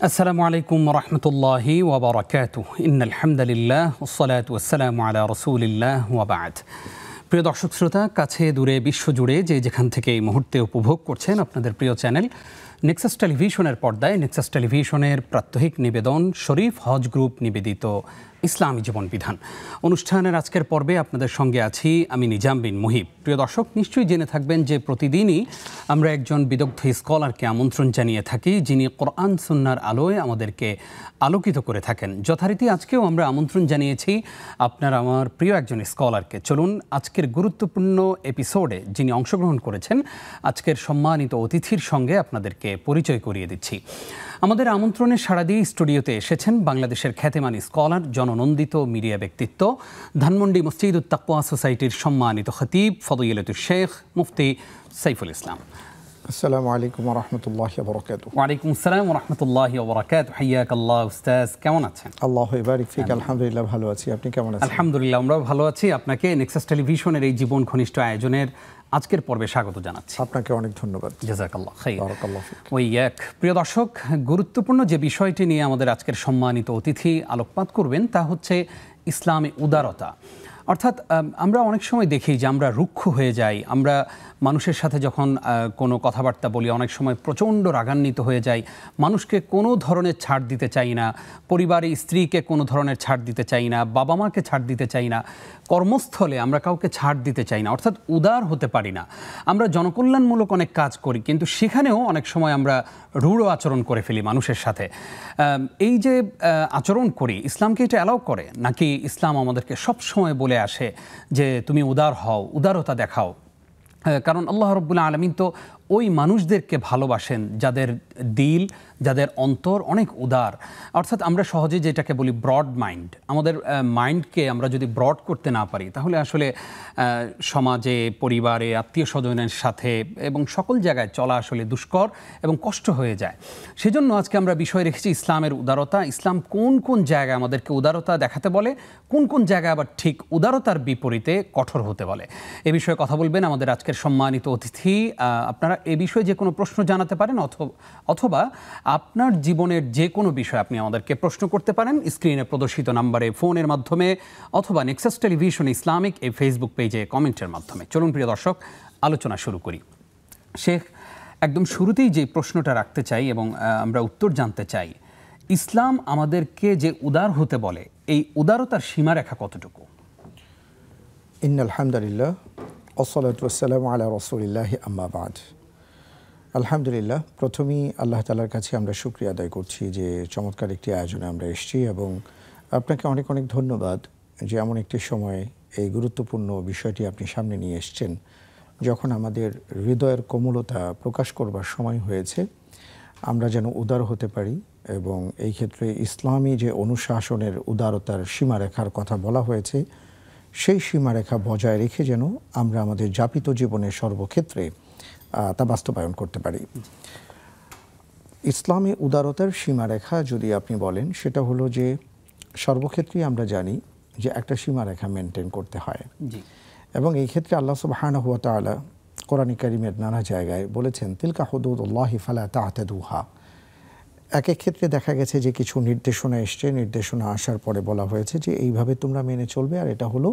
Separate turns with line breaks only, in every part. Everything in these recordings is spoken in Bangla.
আসসালামু আলাইকুম রহমতুল্লাহি ওয়া বারাকাতুহু ইন্নাল হামদুলিল্লাহ ওয়াসসালাতু ওয়াসসালামু আলা রাসূলিল্লাহ ওয়া বা'দ। প্রিয় দর্শক শ্রোতা, কাছে দূরে বিশ্বজুড়ে যে যেখান থেকে এই মুহূর্তে উপভোগ করছেন আপনাদের প্রিয় চ্যানেল নেক্সাস টেলিভিশনের পর্দায় নেক্সাস টেলিভিশনের প্রাত্যহিক নিবেদন শরীফ হজ গ্রুপ নিবেদিত ইসলামী জীবন বিধান অনুষ্ঠানের আজকের পর্বে আপনাদের সঙ্গে আছি আমি নিজাম বিন মুহিব। প্রিয় দর্শক, নিশ্চয়ই জেনে থাকবেন যে প্রতিদিনই আমরা একজন বিদগ্ধ স্কলারকে আমন্ত্রণ জানিয়ে থাকি, যিনি কোরআন সুন্নাহর আলোয় আমাদেরকে আলোকিত করে থাকেন। যথারীতি আজকেও আমরা আমন্ত্রণ জানিয়েছি আপনার আমার প্রিয় একজন স্কলারকে। চলুন আজকের গুরুত্বপূর্ণ এপিসোডে যিনি অংশগ্রহণ করেছেন আজকের সম্মানিত অতিথির সঙ্গে আপনাদেরকে পরিচয় করিয়ে দিচ্ছি। আমাদের আমন্ত্রণে সাড়া দিয়ে স্টুডিওতে এসেছেন বাংলাদেশের খ্যাতিমান স্কলার, জননন্দিত মিডিয়া ব্যক্তিত্ব, ধানমন্ডি মসজিদুত তাকওয়া সোসাইটির সম্মানিত খতিব ফদিলাতুল শেখ মুফতি সাইফুল ইসলাম।
আসসালামু আলাইকুম ওয়া রাহমাতুল্লাহি ওয়া বারাকাতুহু।
ওয়া আলাইকুম আসসালাম ওয়া রাহমাতুল্লাহি ওয়া বারাকাতুহু। হাইয়াকাল্লাহ উস্তাদ, কেমন আছেন?
আল্লাহু বারিক ফিক। আলহামদুলিল্লাহ ভালো আছি, আপনি কেমন আছেন?
আলহামদুলিল্লাহ আমরাও ভালো আছি। আপনাকে নেক্সাস টেলিভিশনের এই জীবন ঘনিষ্ঠ আয়োজনের আজকের পর্বে স্বাগত জানাচ্ছি।
আপনাকে অনেক ধন্যবাদ।
জাযাকাল্লাহ খাইর।
বারাকাল্লাহু ফিক।
প্রিয় দর্শক, গুরুত্বপূর্ণ যে বিষয়টি নিয়ে আমাদের আজকের সম্মানিত অতিথি আলোকপাত করবেন তা হচ্ছে ইসলামী উদারতা। অর্থাৎ আমরা অনেক সময় দেখি যে আমরা রুক্ষ হয়ে যাই, আমরা মানুষের সাথে যখন কোনো কথাবার্তা বলি অনেক সময় প্রচণ্ড রাগান্বিত হয়ে যাই, মানুষকে কোনো ধরনের ছাড় দিতে চাই না, পরিবারে স্ত্রীকে কোনো ধরনের ছাড় দিতে চাই না, বাবা মাকে ছাড় দিতে চাই না, কর্মস্থলে আমরা কাউকে ছাড় দিতে চাই না, অর্থাৎ উদার হতে পারি না। আমরা জনকল্যাণমূলক অনেক কাজ করি, কিন্তু সেখানেও অনেক সময় আমরা রূঢ় আচরণ করে ফেলি মানুষের সাথে। এই যে আচরণ করি, ইসলামকে এটা অ্যালাউ করে নাকি ইসলাম আমাদেরকে সব সময় বলে আসে যে তুমি উদার হও, উদারতা দেখাও? কারণ আল্লাহ রাব্বুল আলামিন তো ওই মানুষদেরকে ভালোবাসেন যাদের দিল, যাদের অন্তর অনেক উদার। অর্থাৎ আমরা সহজে যেটাকে বলি ব্রড মাইন্ড, আমাদের মাইন্ডকে আমরা যদি ব্রড করতে না পারি তাহলে আসলে সমাজে, পরিবারে, আত্মীয় স্বজনের সাথে এবং সকল জায়গায় চলা আসলে দুষ্কর এবং কষ্ট হয়ে যায়। সেজন্য আজকে আমরা বিষয় রেখেছি ইসলামের উদারতা। ইসলাম কোন কোন জায়গায় আমাদেরকে উদারতা দেখাতে বলে, কোন কোন জায়গায় আবার ঠিক উদারতার বিপরীতে কঠোর হতে বলে। এ বিষয়ে কথা বলবেন আমাদের আজকের সম্মানিত অতিথি। আপনারা এ বিষয়ে যে কোনো প্রশ্ন জানাতে পারেন অথবা আপনার জীবনের যে কোনো বিষয় আপনি আমাদেরকে প্রশ্ন করতে পারেন স্ক্রিনে প্রদর্শিত নাম্বারে, ফোনের মাধ্যমে অথবা নেক্সাস টেলিভিশন ইসলামিক এই ফেসবুক পেজে কমেন্টের মাধ্যমে। চলুন প্রিয় দর্শক, আলোচনা শুরু করি। শেখ, একদম শুরুতেই যে প্রশ্নটা রাখতে চাই এবং আমরা উত্তর জানতে চাই, ইসলাম আমাদেরকে যে উদার হতে বলে এই উদারতার সীমারেখা কতটুকু?
ইন্নাল হামদুলিল্লাহ ওয়াসসালাতু ওয়াসসালামু আলা রাসূলিল্লাহি আম্মা বা'দ। আলহামদুলিল্লাহ, প্রথমেই আল্লাহ তাআলার কাছে আমরা শুকরিয়া আদায় করছি যে চমৎকার একটি আয়োজনে আমরা এসেছি এবং আপনাকে অনেক অনেক ধন্যবাদ যে এমন একটি সময়ে এই গুরুত্বপূর্ণ বিষয়টি আপনি সামনে নিয়ে এসেছেন, যখন আমাদের হৃদয়ের কোমলতা প্রকাশ করবার সময় হয়েছে। আমরা যেন উদার হতে পারি এবং এই ক্ষেত্রে ইসলামী যে অনুশাসনের উদারতার সীমারেখার কথা বলা হয়েছে, সেই সীমারেখা বজায় রেখে যেন আমরা আমাদের যাপিত জীবনের সর্বক্ষেত্রে তা বাস্তবায়ন করতে পারি। ইসলামী উদারতার সীমারেখা যদি আপনি বলেন, সেটা হলো যে সর্বক্ষেত্রেই আমরা জানি যে একটা সীমারেখা মেনটেন করতে হয় এবং এই ক্ষেত্রে আল্লাহ সুবহানাহু ওয়া তাআলা কোরআনে কারীমের নানা জায়গায় বলেছেন তিলকা হুদুদুল্লাহি ফালা তা'তাদুহা। এক এক ক্ষেত্রে দেখা গেছে যে কিছু নির্দেশনা এসছে, নির্দেশনা আসার পরে বলা হয়েছে যে এইভাবে তোমরা মেনে চলবে, আর এটা হলো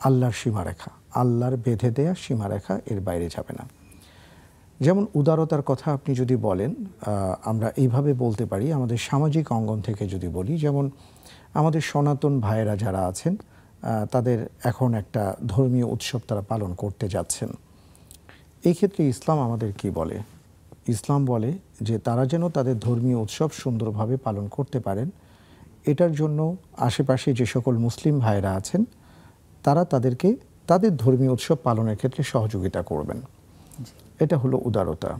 আল্লাহর সীমারেখা, আল্লাহর বেঁধে দেয়া সীমারেখা, এর বাইরে যাবে না। যেমন উদারতার কথা আপনি যদি বলেন, আমরা এইভাবে বলতে পারি আমাদের সামাজিক অঙ্গন থেকে যদি বলি, যেমন আমাদের সনাতন ভাইয়েরা যারা আছেন তাদের এখন একটা ধর্মীয় উৎসব তারা পালন করতে যাচ্ছেন। এই ক্ষেত্রে ইসলাম আমাদের কি বলে? ইসলাম বলে যে তারা যেন তাদের ধর্মীয় উৎসব সুন্দরভাবে পালন করতে পারেন, এটার জন্য আশেপাশে যে সকল মুসলিম ভাইয়েরা আছেন তারা তাদেরকে তাদের ধর্মীয় উৎসব পালনের ক্ষেত্রে সহযোগিতা করবেন। এটা হলো উদারতা।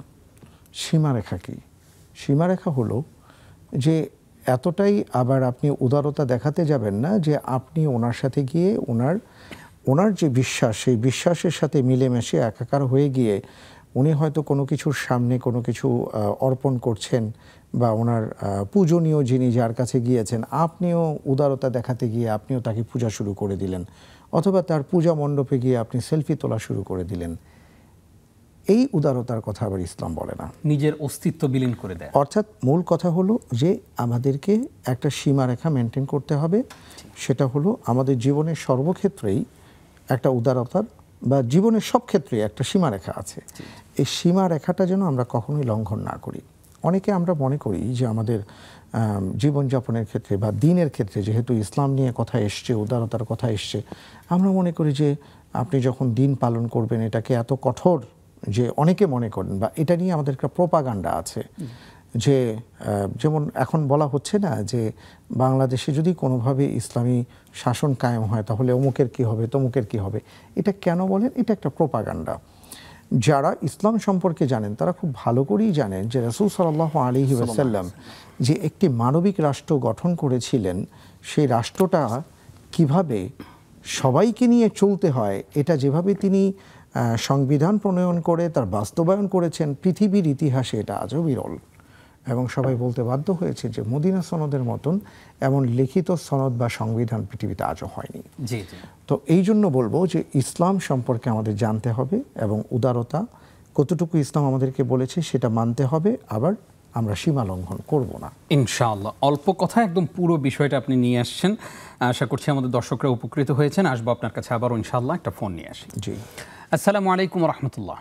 সীমারেখা কি? সীমারেখা হলো যে এতটাই আবার আপনি উদারতা দেখাতে যাবেন না যে আপনি ওনার সাথে গিয়ে ওনার যে বিশ্বাস, সেই বিশ্বাসের সাথে মিলেমিশে একাকার হয়ে গিয়ে উনি হয়তো কোনো কিছুর সামনে কোনো কিছু অর্পণ করছেন বা ওনার পূজনীয় যিনি যার কাছে গিয়েছেন, আপনিও উদারতা দেখাতে গিয়ে আপনিও তাকে পূজা শুরু করে দিলেন, অথবা তার পূজা মণ্ডপে গিয়ে আপনি সেলফি তোলা শুরু করে দিলেন। এই উদারতার কথা আবার ইসলাম বলে না,
নিজের অস্তিত্ব বিলীন করে দেয়।
অর্থাৎ মূল কথা হলো যে আমাদেরকে একটা সীমারেখা মেনটেন করতে হবে, সেটা হলো আমাদের জীবনের সর্বক্ষেত্রেই একটা উদারতার বা জীবনের সব ক্ষেত্রে একটা সীমারেখা আছে। এই সীমারেখাটা যেন আমরা কখনোই লঙ্ঘন না করি। অনেকে আমরা মনে করি যে আমাদের জীবনযাপনের ক্ষেত্রে বা দিনের ক্ষেত্রে, যেহেতু ইসলাম নিয়ে কথা এসছে, উদারতার কথা এসছে, আমরা মনে করি যে আপনি যখন দিন পালন করবেন এটাকে এত কঠোর যে অনেকে মনে করেন, বা এটা নিয়ে আমাদের একটা প্রোপাগান্ডা আছে যে যেমন এখন বলা হচ্ছে না যে বাংলাদেশে যদি কোনোভাবে ইসলামী শাসন কায়েম হয় তাহলে অমুকের কি হবে, তমুকের কি হবে। এটা কেন বলেন? এটা একটা প্রোপাগান্ডা। যারা ইসলাম সম্পর্কে জানেন তারা খুব ভালো করেই জানেন যে রাসূল সাল্লাল্লাহু আলাইহি ওয়াসাল্লাম যে একটি মানবিক রাষ্ট্র গঠন করেছিলেন, সেই রাষ্ট্রটা কিভাবে সবাইকে নিয়ে চলতে হয় এটা যেভাবে তিনি সংবিধান প্রণয়ন করে তার বাস্তবায়ন করেছেন, পৃথিবীর ইতিহাসে এটা আজও বিরল। এবং সবাই বলতে বাধ্য হয়েছে যে মদিনা সনদের মতন এমন লিখিত সনদ বা সংবিধান পৃথিবীতে আজও হয়নি। তো এই জন্য বলবো যে ইসলাম সম্পর্কে আমাদের জানতে হবে এবং উদারতা কতটুকু ইসলাম আমাদেরকে বলেছে সেটা মানতে হবে, আবার আমরা সীমা লঙ্ঘন করব না
ইনশাআল্লাহ। অল্প কথা একদম পুরো বিষয়টা আপনি নিয়ে আসছেন, আশা করছি আমাদের দর্শকরা উপকৃত হয়েছেন। আসবো আপনার কাছে আবারও ইনশাআল্লাহ। একটা ফোন নিয়ে আসি।
জি,
আসসালামু আলাইকুম ওয়া রাহমাতুল্লাহ।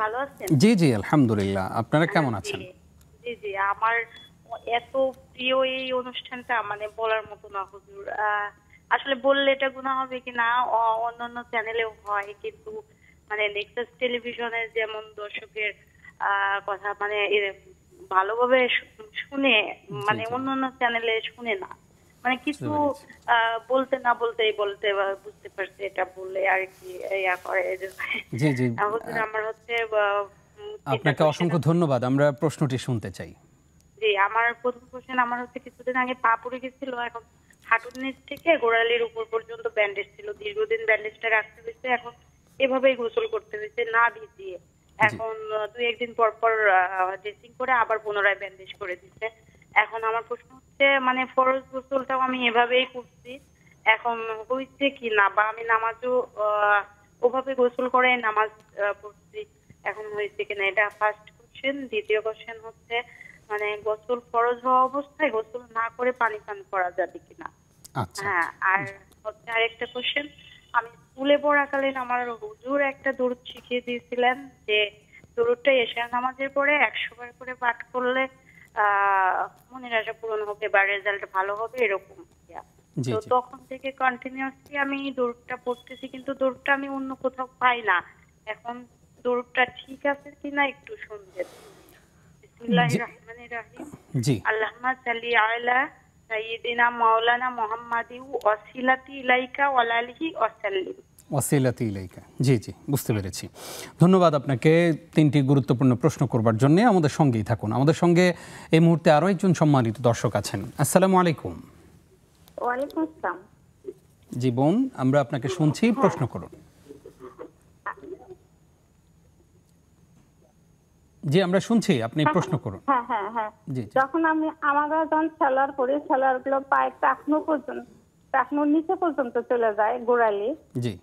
ভালো আছেন?
জি জি আলহামদুলিল্লাহ, আপনারা কেমন আছেন?
জি জি, আমার এত প্রিয় এই অনুষ্ঠানটা মানে বলার মতো না হুজুর। আসলে বললে এটা গুনাহ হবে কিনা, অন্যান্য চ্যানেলেও হয়, কিন্তু মানে নেক্সাস টেলিভিশনের যেমন দর্শকের কথা মানে ভালোভাবে শুনে, মানে অন্যান্য চ্যানেলে শুনে না, মানে কিছু বলতে না বলতেই বলতে বুঝতে পারছি এটা বললে আর কি ইয়া করে।
জি জি,
আমার হচ্ছে
আপনাকে অসংখ্য ধন্যবাদ। আমরা প্রশ্নটি শুনতে চাই।
জি, আমার প্রথম কোশ্চেন, আমার হচ্ছে কিছুদিন আগে পা পড়ে গেছিল, এখন হাঁটুর নিচ থেকে গোড়ালির উপর পর্যন্ত ব্যান্ডেজ ছিল, দীর্ঘদিন ব্যান্ডেজটা রাখতে হয়েছে, এখন এভাবেই গোসল করতে হয়েছে না ভিজিয়ে। এখন 2-1 দিন পর পর ড্রেসিং করে আবার পুনরায় ব্যান্ডেজ করে দিচ্ছে। এখন আমার প্রশ্ন হচ্ছে মানে ফরজ গোসলটাও আমি এভাবেই করছি, এখন হয়েছে কি না, বা আমি নামাজও ওভাবে গোসল করে নামাজ পড়ছি, এখন হয়েছে কিনা, এটা ফার্স্ট কোশ্চেন। দ্বিতীয় কোশ্চেন হচ্ছে মানে গোসল ফরজ হওয়া অবস্থায় গোসল না করে পানি পান করা যাবে কিনা। হ্যাঁ, আর হচ্ছে আরেকটা কোশ্চেন, আমি স্কুলে পড়াকালীন আমার হুজুর একটা দরুদ শিখিয়ে দিয়েছিলেন যে দরুদটা এশার নামাজের পরে 100 বার করে পাঠ করলে মনের আশা পূরণ হবে বা রেজাল্ট ভালো হবে, এরকম। তো তখন থেকে কন্টিনিউয়াসলি আমি দরুদটা পড়তেছি, কিন্তু দরুদটা আমি অন্য কোথাও পাই না। এখন দরুদটা ঠিক আছে কিনা একটু শুনবেন। বিসমিল্লাহির রহমানির রহিম। আল্লাহুম্মা সাল্লি আলা সাইয়্যিদিনা মাওলানা মুহাম্মাদি ওয়াসিলাতি ইলাইকা ওয়া আলিহি ওয়াসাল্লিম।
ওয়াসিলাতি ইলাইকা। জি জি, বুঝতে পেরেছি। ধন্যবাদ আপনাকে 3টি গুরুত্বপূর্ণ প্রশ্ন করবার জন্য। আমাদের সঙ্গেই থাকুন। আমাদের সঙ্গে এই মুহূর্তে আরও একজন সম্মানিত দর্শক আছেন। আসসালামু আলাইকুম।
ওয়ালাইকুম আসসালাম।
জি বোন, আমরা আপনাকে শুনছি, প্রশ্ন করুন। জি আমরা শুনছি, আপনি প্রশ্ন করুন।
হ্যাঁ হ্যাঁ হ্যাঁ, যখন আমরা যখন সেলার করি, সেলার গুলো পায়ের টাকনুর নিচে পর্যন্ত চলে যায় গোড়ালি।
জি,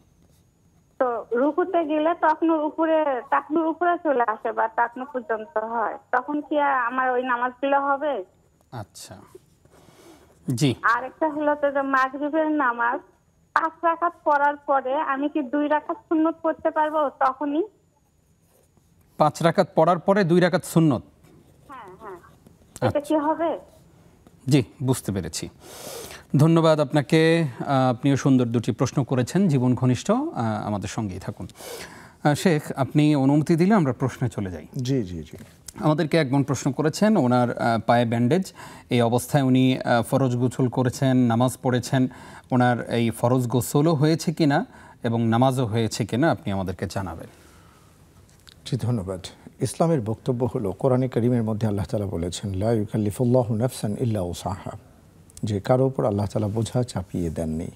তো রুকুতে গেলে টাকনুর উপরে চলে আসে বা টাকনু পর্যন্ত হয়, তখন কি আমার ওই নামাজগুলো হবে?
আচ্ছা, জি।
আর একটা হলো যে মাগরিবের নামাজ 5 রাকাত পড়ার পরে আমি কি 2 রাকাত সুন্নত পড়তে পারবো তখনই?
5 রাকাত পড়ার পরে 2 রাকাত সুন্নত?
হ্যাঁ হ্যাঁ, এটা কি হবে?
জি, বুঝতে পেরেছি। ধন্যবাদ আপনাকে। আপনিও সুন্দর 2টি প্রশ্ন করেছেন, জীবন ঘনিষ্ঠ। আমাদের সঙ্গেই থাকুন। শেখ, আপনি অনুমতি দিলে আমরা প্রশ্নে চলে যাই।
জি জি জি।
আমাদেরকে এক বোন প্রশ্ন করেছেন, ওনার পায়ে ব্যান্ডেজ, এই অবস্থায় উনি ফরজ গোসল করেছেন, নামাজ পড়েছেন, ওনার এই ফরজ গোসলও হয়েছে কিনা এবং নামাজও হয়েছে কিনা আপনি আমাদেরকে জানাবেন।
জি, ধন্যবাদ। ইসলামের বক্তব্য হলো, কোরআনে কারীমের মধ্যে আল্লাহ তাআলা বলেছেন লা ইউকাল্লিফুল্লাহু নাফসান ইল্লা উসাহা, যে কারো উপর আল্লাহ তাআলা বোঝা চাপিয়ে দেননি।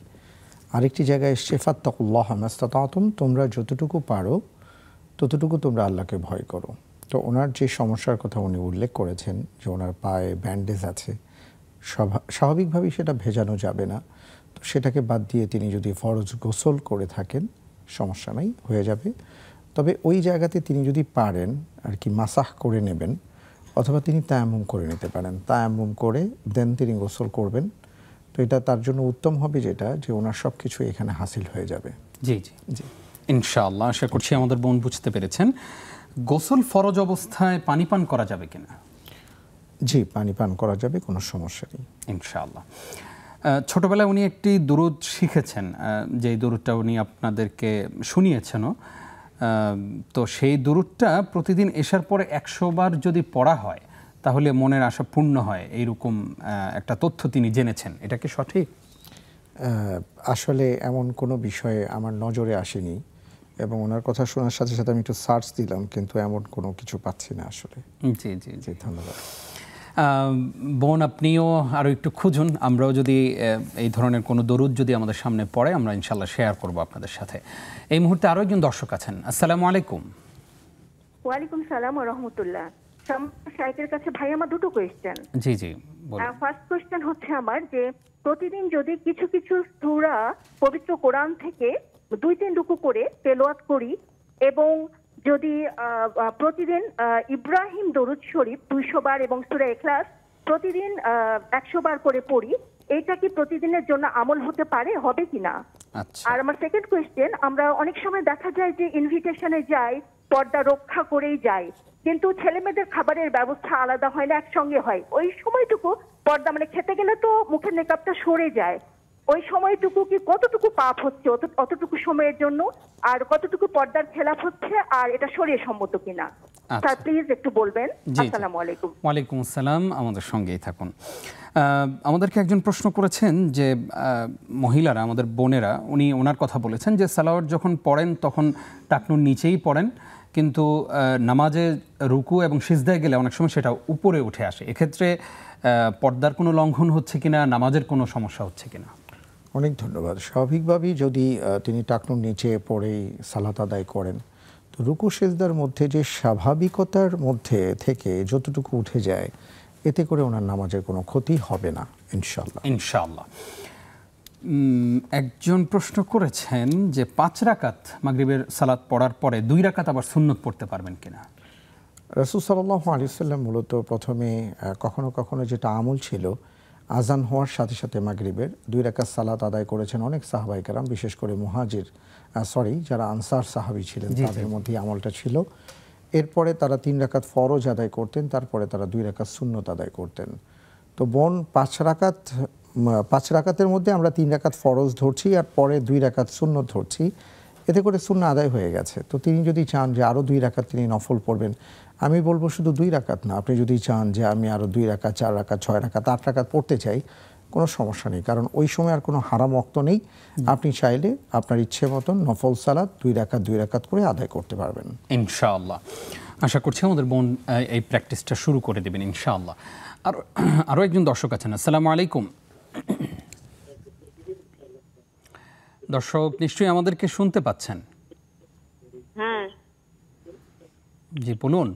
আরেকটি জায়গায় এসছে ফাত্তাকুল্লাহা মাস্তাতাতুম, তোমরা যতটুকু পারো ততটুকু তোমরা আল্লাহকে ভয় করো। তো ওনার যে সমস্যার কথা উনি উল্লেখ করেছেন যে ওনার পায়ে ব্যান্ডেজ আছে, স্বাভাবিকভাবেই সেটা ভেজানো যাবে না, তো সেটাকে বাদ দিয়ে তিনি যদি ফরজ গোসল করে থাকেন সমস্যা নাই, হয়ে যাবে। তবে ওই জায়গাতে তিনি যদি পারেন আর কি মাসাহ করে নেবেন, অথবা তিনি তায়াম্মুম করে নিতে পারেন। তায়াম্মুম করে দেন তিনি গোসল করবেন। তো এটা তার জন্য উত্তম হবে, যেটা যে ওনার সব কিছু এখানে হাসিল হয়ে যাবে।
জি জি জি, ইনশাআল্লাহ। আশা করছি আমাদের বোন বুঝতে পেরেছেন। গোসল ফরজ অবস্থায় পানি পান করা যাবে কিনা?
জি, পানি পান করা যাবে, কোনো সমস্যা নেই
ইনশাআল্লাহ। ছোটবেলায় উনি একটি দুরূদ শিখেছেন, যে দুরূদটা উনি আপনাদেরকে শুনিয়েছেনও। তো সেই দুরূদটা প্রতিদিন এশার পরে 100 বার যদি পড়া হয় তাহলে মনের আশা পূর্ণ হয়, এইরকম একটা তথ্য তিনি জেনেছেন। এটা কি সঠিক?
আসলে এমন কোনো বিষয়ে আমার নজরে আসেনি, এবং ওনার কথা শোনার সাথে সাথে আমি একটু সার্চ দিলাম, কিন্তু এমন কোনো কিছু পাচ্ছি না আসলে।
জি জি জি,
ধন্যবাদ।
বোন, আপনিও আরও একটু খুঁজুন। আমরাও যদি এই ধরনের কোনো দরুদ যদি আমাদের সামনে পড়ে, আমরা ইনশাল্লাহ শেয়ার করব আপনাদের সাথে। এই মুহূর্তে আরও একজন দর্শক আছেন। আসসালামু আলাইকুম।
ওয়ালাইকুম সালাম ওয়া রাহমাতুল্লাহ। শাইখের কাছে ভাই আমার দুটো কোয়েশ্চেন।
জি জি, বলুন।
ফার্স্ট কোয়েশ্চেন হচ্ছে আমার, যে প্রতিদিন যদি কিছু কিছু সূরা পবিত্র কোরআন থেকে 2-3 রুকু করে তেলাওয়াত করি, এবং যদি প্রতিদিন ইব্রাহিম দরুদ শরীফ 200 বার এবং সূরা ইখলাস প্রতিদিন 100 বার করে পড়ি, এটা কি প্রতিদিনের জন্য আমল হতে পারে, হবে কিনা?
আচ্ছা।
আর আমার সেকেন্ড কোয়েশ্চেন, আমরা অনেক সময় দেখা যায় যে ইনভিটেশনে যাই, পর্দা রক্ষা করেই যাই, কিন্তু ছেলে মেয়েদের খাবারের ব্যবস্থা আলাদা হয় না, একসঙ্গে হয়। ওই সময়টুকু পর্দা, মানে খেতে গেলে তো মুখের মেকআপটা সরে যায়, ওই সময়টুকু কি কতটুকু পাপ হচ্ছে অতটুকু সময়ের জন্য, আর কতটুকু পর্দার খেলাফ হচ্ছে, আর এটা শরীয়ত সম্মত কিনা? স্যার প্লিজ একটু বলবেন। আসসালামু আলাইকুম।
ওয়ালাইকুম আসসালাম, আমাদের সঙ্গেই থাকুন। আমাদেরকে একজন প্রশ্ন করেছেন যে মহিলারা, আমাদের বোনেরা, উনি ওনার কথা বলেছেন যে সালাওয়াত যখন পড়েন তখন টাকনুর নিচেই পড়েন, কিন্তু নামাজে রুকু এবং সিজদায় গেলে অনেক সময় সেটা উপরে উঠে আসে। এক্ষেত্রে পর্দার কোনো লঙ্ঘন হচ্ছে কিনা, নামাজের কোনো সমস্যা হচ্ছে কিনা?
অনেক ধন্যবাদ। স্বাভাবিকভাবেই যদি তিনি টাকনুর নিচে পড়েই সালাত আদায় করেন, তো রুকু সিজদার মধ্যে যে স্বাভাবিকতার মধ্যে থেকে যতটুকু উঠে যায়, এতে করে ওনার নামাজের কোনো ক্ষতি হবে না ইনশাআল্লাহ।
ইনশাআল্লাহ। একজন প্রশ্ন করেছেন যে 5 রাকাত মাগরিবের সালাত পড়ার পরে 2 রাকাত আবার সুন্নত পড়তে পারবেন কিনা?
রাসূল সাল্লাল্লাহু আলাইহি ওয়াসাল্লাম মূলত প্রথমে কখনো কখনো যেটা আমল ছিল, আজান হওয়ার সাথে সাথে মাগরিবের 2 রাকাত সালাত আদায় করেছেন অনেক সাহাবায়ে কেরাম, বিশেষ করে যারা আনসার সাহাবী ছিলেন, তাদের মধ্যে আমলটা ছিল। এরপরে তারা 3 রাকাত ফরজ আদায় করতেন, তারপরে তারা 2 রাকাত সুন্নত আদায় করতেন। তো বোন 5 রাকাতের মধ্যে আমরা 3 রাকাত ফরজ ধরছি, আর পরে 2 রাকাত সুন্নত ধরছি, এতে করে সুন্নাহ আদায় হয়ে গেছে। তো তিনি যদি চান যে আরও 2 রাকাত তিনি নফল পড়বেন, আমি বলবো শুধু 2 রাকাত না, আপনি যদি চান যে আমি আরও 2 রাকাত, 4 রাকাত, 6 রাকাত, 8 রাকাত পড়তে চাই, কোনো সমস্যা নেই, কারণ ওই সময় আর কোনো হারাম ওয়াক্ত নেই। আপনি চাইলে আপনার ইচ্ছে মতন নফল সালাত 2 রাকাত করে আদায় করতে পারবেন
ইনশাআল্লাহ। আশা করছি আমাদের বোন এই প্র্যাকটিসটা শুরু করে দেবেন ইনশাআল্লাহ। আরও একজন দর্শক আছেন। আসসালামু আলাইকুম। দর্শক নিশ্চয়ই আমাদেরকে শুনতে পাচ্ছেন?
হ্যাঁ
জি, বলুন।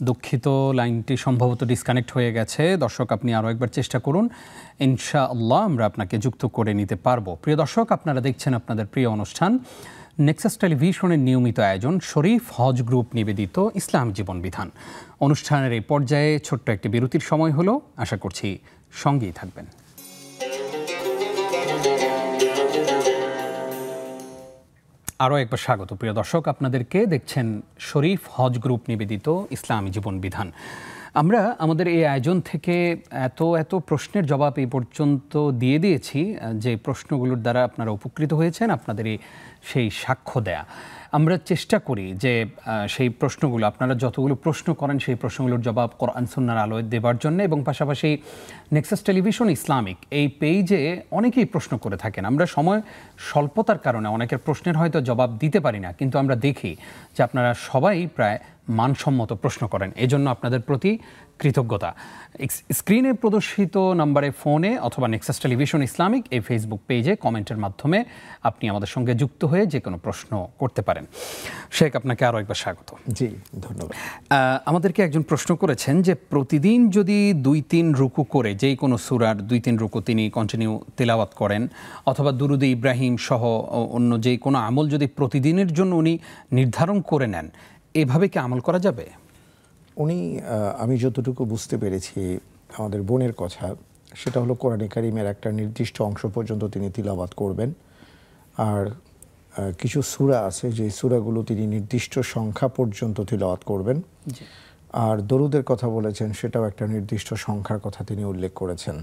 দুঃখিত, লাইনটি সম্ভবত ডিসকানেক্ট হয়ে গেছে। দর্শক, আপনি আরও একবার চেষ্টা করুন, ইনশাআল্লাহ আমরা আপনাকে যুক্ত করে নিতে পারবো। প্রিয় দর্শক, আপনারা দেখছেন আপনাদের প্রিয় অনুষ্ঠান নেক্সাস টেলিভিশনের নিয়মিত আয়োজন শরীফ হজ গ্রুপ নিবেদিত ইসলাম জীবন বিধান। অনুষ্ঠানের এই পর্যায়ে ছোট্ট একটি বিরতির সময় হলো, আশা করছি সঙ্গেই থাকবেন। আরও একবার স্বাগত প্রিয় দর্শক, আপনাদেরকে। দেখছেন শরীফ হজ গ্রুপ নিবেদিত ইসলামী জীবন বিধান। আমরা আমাদের এই আয়োজন থেকে এত প্রশ্নের জবাব এই পর্যন্ত দিয়ে দিয়েছি, যে প্রশ্নগুলোর দ্বারা আপনারা উপকৃত হয়েছেন, আপনাদের সেই সাক্ষ্য দেয়া। আমরা চেষ্টা করি যে সেই প্রশ্নগুলো, আপনারা যতগুলো প্রশ্ন করেন সেই প্রশ্নগুলোর জবাব কোরআন সুন্নাহর আলোয় দেবার জন্য, এবং পাশাপাশি নেক্সাস টেলিভিশন ইসলামিক এই পেজে অনেকেই প্রশ্ন করে থাকেন। আমরা সময় স্বল্পতার কারণে অনেকের প্রশ্নের হয়তো জবাব দিতে পারি না, কিন্তু আমরা দেখি যে আপনারা সবাই প্রায় মানসম্মত প্রশ্ন করেন। এজন্য আপনাদের প্রতি কৃতজ্ঞতা। স্ক্রিনে প্রদর্শিত নাম্বারে ফোনে অথবা নেক্সাস টেলিভিশন ইসলামিক এই ফেসবুক পেজে কমেন্টের মাধ্যমে আপনি আমাদের সঙ্গে যুক্ত হয়ে যে কোনো প্রশ্ন করতে পারেন। শেখ, আপনাকে আরও একবার স্বাগত।
জি, ধন্যবাদ।
আমাদেরকে একজন প্রশ্ন করেছেন যে প্রতিদিন যদি 2-3 রুকু করে যেই কোনো সূরার 2-3 রুকু তিনি কন্টিনিউ তেলাওয়াত করেন অথবা দুরুদে ইব্রাহিম সহ অন্য যে কোনো আমল যদি প্রতিদিনের জন্য উনি নির্ধারণ করে নেন, এভাবে কি আমল করা যাবে?
উনি আমি যতটুকু বুঝতে পেরেছি আমাদের বোনের কথা, সেটা হলো কোরআনে কারিমের একটা নির্দিষ্ট অংশ পর্যন্ত তিনি তিলাওয়াত করবেন, আর কিছু সূরা আছে যে সূরাগুলো তিনি নির্দিষ্ট সংখ্যা পর্যন্ত তিলাওয়াত করবেন। আর দরুদের কথা বলেছেন, সেটাও একটা নির্দিষ্ট সংখ্যার কথা তিনি উল্লেখ করেছেন।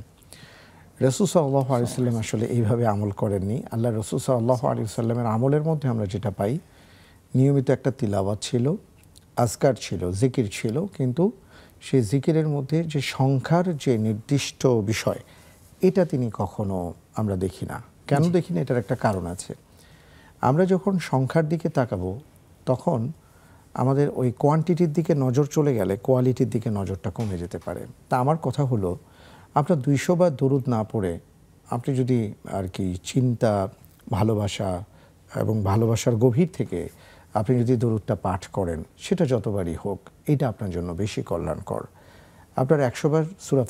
রাসূল সাল্লাল্লাহু আলাইহি ওয়াসাল্লাম আসলে এইভাবে আমল করেননি। আল্লাহ রাসূল সাল্লাল্লাহু আলাইহি ওয়াসাল্লামের আমলের মধ্যে আমরা যেটা পাই, নিয়মিত একটা তিলাওয়াত ছিল, আজকার ছিল, জিকির ছিল, কিন্তু সেই জিকিরের মধ্যে যে সংখ্যার যে নির্দিষ্ট বিষয়, এটা তিনি কখনো আমরা দেখি না। কেন দেখি না? এটার একটা কারণ আছে। আমরা যখন সংখ্যার দিকে তাকাবো তখন আমাদের ওই কোয়ান্টিটির দিকে নজর চলে গেলে কোয়ালিটির দিকে নজরটা কমে যেতে পারে। তা আমার কথা হলো, আপনার 200 বার দরুদ না পড়ে আপনি যদি আর কি চিন্তা, ভালোবাসা এবং ভালোবাসার গভীর থেকে আপনি যদি দরুদটা পাঠ করেন, সেটা যতবারই হোক, এটা আপনার জন্য বেশি কল্যাণকর। আপনার 100 বার সূরা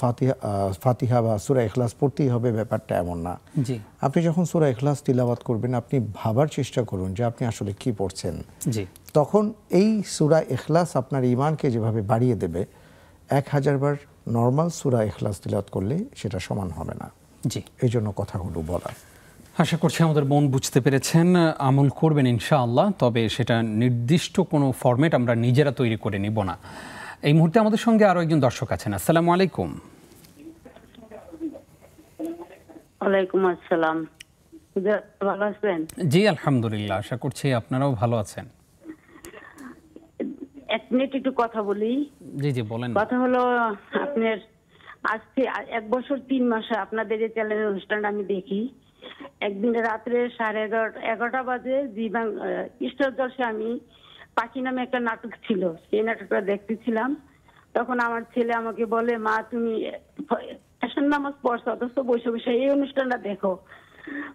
ফাতিহা বা সূরা ইখলাস পড়তেই হবে, ব্যাপারটা এমন না। আপনি যখন সূরা ইখলাস তিলাওয়াত করবেন, আপনি ভাবার চেষ্টা করুন যে আপনি আসলে কি পড়ছেন। তখন এই সূরা ইখলাস আপনার ঈমানকে যেভাবে বাড়িয়ে দেবে, 1000 বার নর্মাল সূরা ইখলাস তিলাওয়াত করলে সেটা সমান হবে না। এই জন্য কথাগুলো বলা।
আশা করছি আমাদের বোন বুঝতে পেরেছেন, আমল করবেন ইনশাআল্লাহ, তবে সেটা নির্দিষ্ট কোনো ফরম্যাট আমরা নিজেরা তৈরি করে নিব না। এই মুহূর্তে আমাদের সঙ্গে আরো একজন দর্শক আছেন। আসসালামু আলাইকুম।
ওয়ালাইকুম আসসালাম। ভালো আছেন?
জি আলহামদুলিল্লাহ, আশা করছি আপনারাও ভালো আছেন।
এক মিনিট একটু কথা বলি।
জি জি বলেন।
কথা হলো, আপনার আজকে 1 বছর 3 মাসে আপনাদের এই চ্যানেলের অনুষ্ঠানটা আমি দেখি। একদিন রাত্রে 11:30 বাজে স্টার জলসে আমি পাখি নামে একটা নাটক ছিল, সেই নাটকটা দেখতেছিলাম। তখন আমার ছেলে আমাকে বলে, মা তুমি ফ্যাশন নামাজ পড়ছো, অথচ বসে বসে এই অনুষ্ঠানটা দেখো।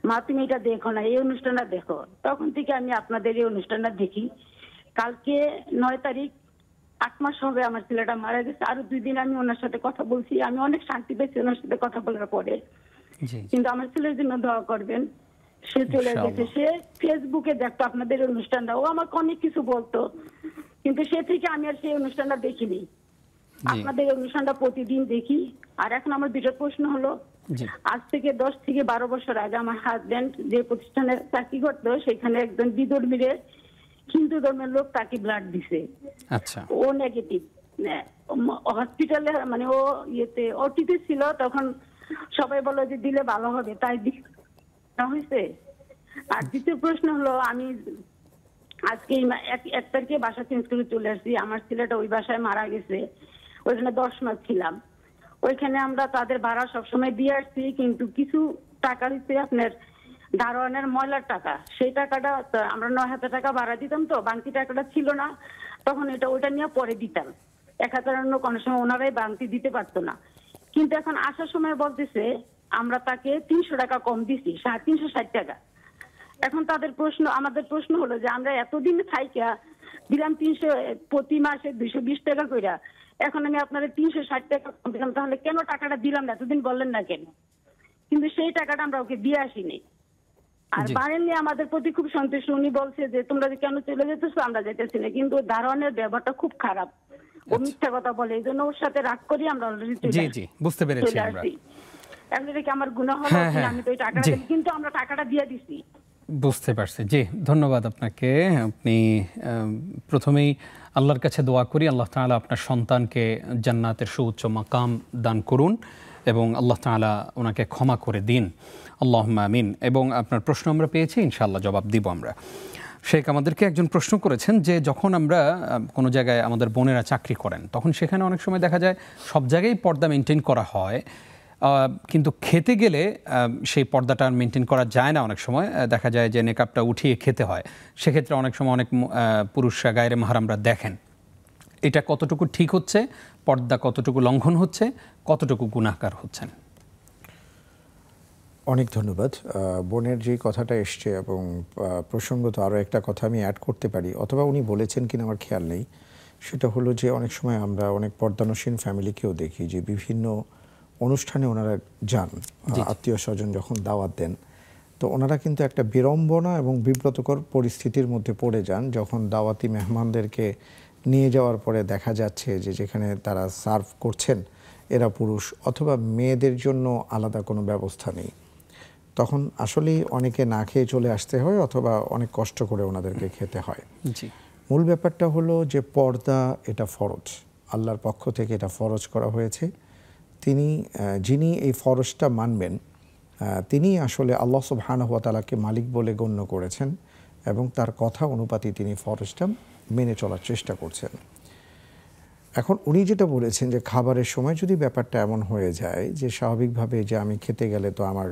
মা তুমি এটা দেখো না, এই অনুষ্ঠানটা দেখো। তখন থেকে আমি আপনাদের এই অনুষ্ঠানটা দেখি। কালকে 9 তারিখ 8 মাস হবে আমার ছেলেটা মারা গেছে। আরো 2 দিন আমি ওনার সাথে কথা বলছি, আমি অনেক শান্তি পেয়েছি ওনার সাথে কথা বলার পরে। কিন্তু আমার ছেলের জন্য দোয়া করবেন। সে চলে গেছে, সে ফেসবুকে দেখতো আপনাদের অনুষ্ঠানটা, ও আমাকে অনেক কিছু বলতো, কিন্তু সে থেকে আমি আর সেই অনুষ্ঠানটা দেখিনি। আপনাদের অনুষ্ঠানটা প্রতিদিন দেখি। আর এখন আমার দুটো প্রশ্ন হলো, আজ থেকে 10 থেকে 12 বছর আগে আমার হাজবেন্ড যে প্রতিষ্ঠানে চাকরি করতো, সেখানে একজন বিধর্মীর হিন্দু ধর্মের লোক তাকে ব্লাড দিছে। ও নেগেটিভ। হসপিটালে মানে ও ওটিতে ছিল, তখন সবাই বলে যে দিলে ভালো হবে, তাই হয়েছে। আর দ্বিতীয় প্রশ্ন হলো, আমি আজকে 1 তারিখে বাসা চেঞ্জ করে চলে আসছি। আমার ছেলেটা ওই বাসায় মারা গেছে, ওইখানে 10 মাস ছিলাম। ওইখানে আমরা তাদের ভাড়া সবসময় দিয়ে আসছি, কিন্তু কিছু টাকা দিচ্ছে আপনার দারোয়ানের ময়লার টাকা, সেই টাকাটা আমরা 9000 টাকা ভাড়া দিতাম, তো বাংতি টাকাটা ছিল না, তখন ওইটা নিয়ে পরে দিতাম। 1000 অন্য কোনো সময় ওনারাই বাংতি দিতে পারতো না। কিন্তু এখন আসার সময় বলতেছে আমরা তাকে 300 টাকা কম দিছি, 360 টাকা। এখন তাদের প্রশ্ন, আমাদের প্রশ্ন হলো যে আমরা এতদিন থাইকা দিলাম 300 প্রতি মাসে 220 টাকা কইরা, এখন আমি আপনাদের 360 টাকা কম দিলাম, তাহলে কেন টাকাটা দিলাম না, এতদিন বললেন না কেন? কিন্তু সেই টাকাটা আমরা ওকে দিয়ে আসিনি। আর বাড়েন নিয়ে আমাদের প্রতি খুব সন্তুষ্ট। উনি বলছে যে তোমরা কেন চলে যেতেছো, আমরা যেতেছি না, কিন্তু দারোয়ানের ব্যবহারটা খুব খারাপ, ও মিথ্যা কথা বলে, এই জন্য ওর সাথে রাগ করি আমরা অলরেডি
বুঝতে পেরেছি আমরা।
এমনি কি আমার গুনাহ হলো? আমি তো এই টাকাটা, কিন্তু আমরা টাকাটা দিয়ে দিছি।
বুঝতে পারছি। জি ধন্যবাদ আপনাকে। আপনি প্রথমেই আল্লাহর কাছে দোয়া করি, আল্লাহ তাআলা আপনার সন্তানকে জান্নাতের সুউচ্চ মাকাম দান করুন এবং আল্লাহ তাআলা ওনাকে ক্ষমা করে দিন, আল্লাহুম্মা আমিন। এবং আপনার প্রশ্ন আমরা পেয়েছি, ইনশাআল্লাহ জবাব দিব আমরা। শেখ, আমাদেরকে একজন প্রশ্ন করেছেন যে যখন আমরা কোনো জায়গায় আমাদের বোনেরা চাকরি করেন, তখন সেখানে অনেক সময় দেখা যায় সব জায়গায় পর্দা মেনটেন করা হয়, কিন্তু খেতে গেলে সেই পর্দাটা মেনটেন করা যায় না। অনেক সময় দেখা যায় যে নেকাবটা উঠিয়ে খেতে হয়, সেক্ষেত্রে অনেক সময় অনেক পুরুষরা গায়রে মাহরামরা দেখেন। এটা কতটুকু ঠিক হচ্ছে, পর্দা কতটুকু লঙ্ঘন হচ্ছে, কতটুকু গুনাহগার হচ্ছেন?
অনেক ধন্যবাদ। বোনের যে কথাটা এসছে এবং প্রসঙ্গত আরও একটা কথা আমি অ্যাড করতে পারি, অথবা উনি বলেছেন কিনা আমার খেয়াল নেই, সেটা হলো যে অনেক সময় আমরা অনেক পর্দানসীন ফ্যামিলিকেও দেখি যে বিভিন্ন অনুষ্ঠানে ওনারা যান, আত্মীয় স্বজন যখন দাওয়াত দেন, তো ওনারা কিন্তু একটা বিড়ম্বনা এবং বিব্রতকর পরিস্থিতির মধ্যে পড়ে যান যখন দাওয়াতি মেহমানদেরকে নিয়ে যাওয়ার পরে দেখা যাচ্ছে যে যেখানে তারা সার্ভ করছেন এরা পুরুষ, অথবা মেয়েদের জন্য আলাদা কোনো ব্যবস্থা নেই। তখন আসলেই অনেকে না খেয়ে চলে আসতে হয়, অথবা অনেক কষ্ট করে ওনাদেরকে খেতে হয়। মূল ব্যাপারটা হলো যে পর্দা এটা ফরজ, আল্লাহর পক্ষ থেকে এটা ফরজ করা হয়েছে। যিনি এই ফরজটা মানবেন তিনি আসলে আল্লাহ সুবহানাহু ওয়া তাআলাকে মালিক বলে গণ্য করেছেন এবং তার কথা অনুপাতে তিনি ফরজটা মেনে চলার চেষ্টা করছেন। এখন উনি যেটা বলেছেন যে খাবারের সময় যদি ব্যাপারটা এমন হয়ে যায় যে স্বাভাবিকভাবে যে আমি খেতে গেলে তো আমার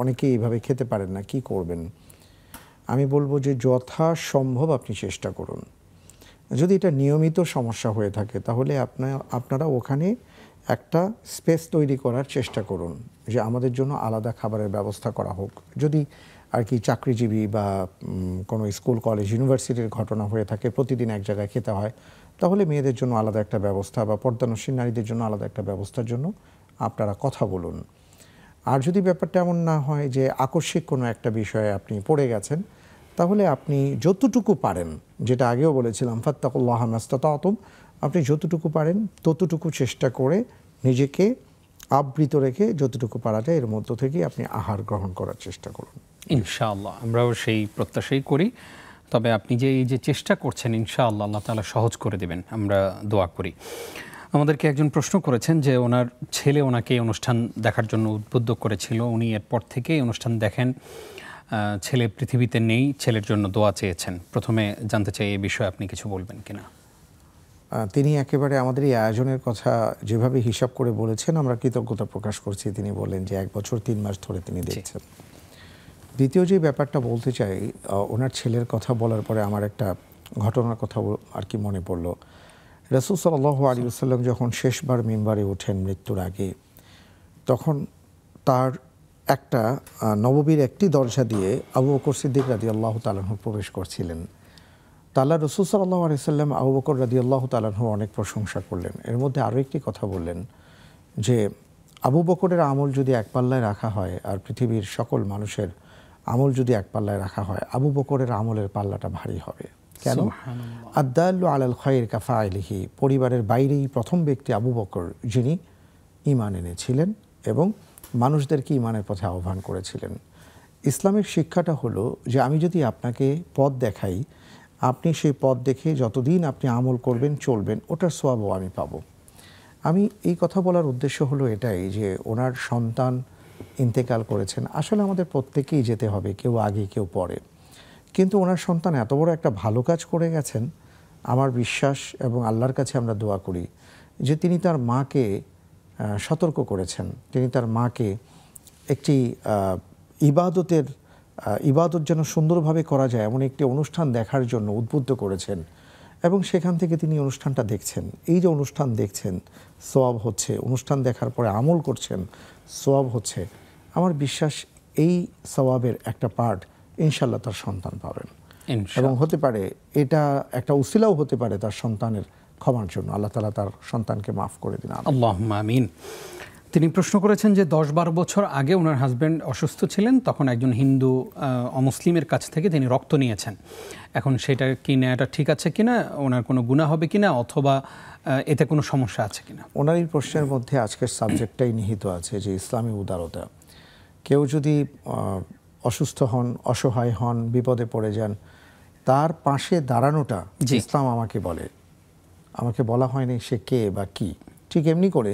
অনেকেই এইভাবে খেতে পারেন না, কি করবেন? আমি বলবো যে যথাসম্ভব আপনি চেষ্টা করুন। যদি এটা নিয়মিত সমস্যা হয়ে থাকে তাহলে আপনারা ওখানে একটা স্পেস তৈরি করার চেষ্টা করুন যে আমাদের জন্য আলাদা খাবারের ব্যবস্থা করা হোক। যদি আর কি চাকরিজীবী বা কোনো স্কুল কলেজ ইউনিভার্সিটির ঘটনা হয়ে থাকে, প্রতিদিন এক জায়গায় খেতে হয়, তাহলে মেয়েদের জন্য আলাদা একটা ব্যবস্থা বা পর্দানসীন নারীদের জন্য আলাদা একটা ব্যবস্থার জন্য আপনারা কথা বলুন। আর যদি ব্যাপারটা এমন না হয় যে আকস্মিক কোনো একটা বিষয়ে আপনি পড়ে গেছেন, তাহলে আপনি যতটুকু পারেন, যেটা আগেও বলেছিলাম ফাত্তাকুল্লাহ মাস্তাতাতুম, আপনি যতটুকু পারেন ততটুকু চেষ্টা করে নিজেকে আবৃত রেখে যতটুকু পারা যায় এর মধ্য থেকে আপনি আহার গ্রহণ করার চেষ্টা করুন।
ইনশাআল্লাহ আমরাও সেই প্রত্যাশাই করি। তবে আপনি যে এই যে চেষ্টা করছেন, ইনশাআল্লাহ আল্লাহ তাআলা সহজ করে দেবেন, আমরা দোয়া করি। আমাদেরকে একজন প্রশ্ন করেছেন যে ওনার ছেলে ওনাকে অনুষ্ঠান দেখার জন্য উদ্বুদ্ধ করেছিল, উনি এরপর থেকে অনুষ্ঠান দেখেন, ছেলে পৃথিবীতে নেই, ছেলের জন্য দোয়া চেয়েছেন। প্রথমে জানতে চাই এই বিষয়ে আপনি কিছু বলবেন কিনা।
তিনি একেবারে আমাদের এই আয়োজনের কথা যেভাবে হিসাব করে বলেছেন আমরা কৃতজ্ঞতা প্রকাশ করছি। তিনি বললেন যে 1 বছর 3 মাস ধরে তিনি দেখছেন। দ্বিতীয় যে ব্যাপারটা বলতে চাই, ওনার ছেলের কথা বলার পরে আমার একটা ঘটনার কথা আর কি মনে পড়ল। রাসূল সাল্লাল্লাহু আলাইহি ওয়াসাল্লাম যখন শেষবার মিম্বারে ওঠেন মৃত্যুর আগে, তখন তার একটা নববীর একটি দরজা দিয়ে আবু বকর সিদ্দিক রাদিয়াল্লাহু তাআলা আনহু প্রবেশ করছিলেন। তাআলা রাসূল সাল্লাল্লাহু আলাইহি ওয়াসাল্লাম আবু বকর রাদিয়াল্লাহু তাআলা আনহু অনেক প্রশংসা করলেন। এর মধ্যে আরও একটি কথা বললেন যে আবু বকরের আমল যদি এক পাল্লায় রাখা হয় আর পৃথিবীর সকল মানুষের আমল যদি এক পাল্লায় রাখা হয়, আবু বকরের আমলের পাল্লাটা ভারী হবে। কেন? আদ-দাল্লু আলাল খায়র কাফাইলিহি, পরিবারের বাইরেই প্রথম ব্যক্তি আবু বকর যিনি ঈমান এনেছিলেন এবং মানুষদেরকে ঈমানের পথে আহ্বান করেছিলেন। ইসলামের শিক্ষাটা হলো যে আমি যদি আপনাকে পথ দেখাই, আপনি সেই পথ দেখে যতদিন আপনি আমল করবেন চলবেন, ওটার সওয়াবও আমি পাবো। আমি এই কথা বলার উদ্দেশ্য হলো এটাই যে ওনার সন্তান ইন্তেকাল করেছেন। আসলে আমাদের প্রত্যেকেই যেতে হবে, কেউ আগে কেউ পরে, কিন্তু ওনার সন্তান এত বড় একটা ভালো কাজ করে গেছেন। আমার বিশ্বাস এবং আল্লাহর কাছে আমরা দোয়া করি যে তিনি তার মাকে সতর্ক করেছেন, তিনি তার মাকে একটি ইবাদত যেন সুন্দরভাবে করা যায় এমন একটি অনুষ্ঠান দেখার জন্য উদ্বুদ্ধ করেছেন এবং সেখান থেকে তিনি অনুষ্ঠানটা দেখছেন। এই যে অনুষ্ঠান দেখছেন সওয়াব হচ্ছে, অনুষ্ঠান দেখার পরে আমল করছেন সওয়াব হচ্ছে, আমার বিশ্বাস এই সওয়াবের একটা পার্ট ইনশাআল্লাহ তার সন্তান পাবেন এবং হতে পারে এটা একটা উসিলাও হতে পারে তার সন্তানের ক্ষমার জন্য। আল্লাহ তাআলা তার সন্তানকে মাফ করে দিন,
আল্লাহুম্মা আমিন। তিনি প্রশ্ন করেছেন যে 10-12 বছর আগে ওনার হাজব্যান্ড অসুস্থ ছিলেন, তখন একজন হিন্দু অমুসলিমের কাছ থেকে তিনি রক্ত নিয়েছেন। এখন সেটা কি নেওয়াটা ঠিক আছে কিনা, ওনার কোনো গুনাহ হবে কিনা, অথবা এতে কোনো সমস্যা আছে কিনা?
ওনার এই প্রশ্নের মধ্যে আজকের সাবজেক্টটাই নিহিত আছে যে ইসলামী উদারতা। কেউ যদি অসুস্থ হন, অসহায় হন, বিপদে পড়ে যান, তার পাশে দাঁড়ানোটা ইসলাম আমাকে বলা হয়নি সে কে বা কি। ঠিক এমনি করে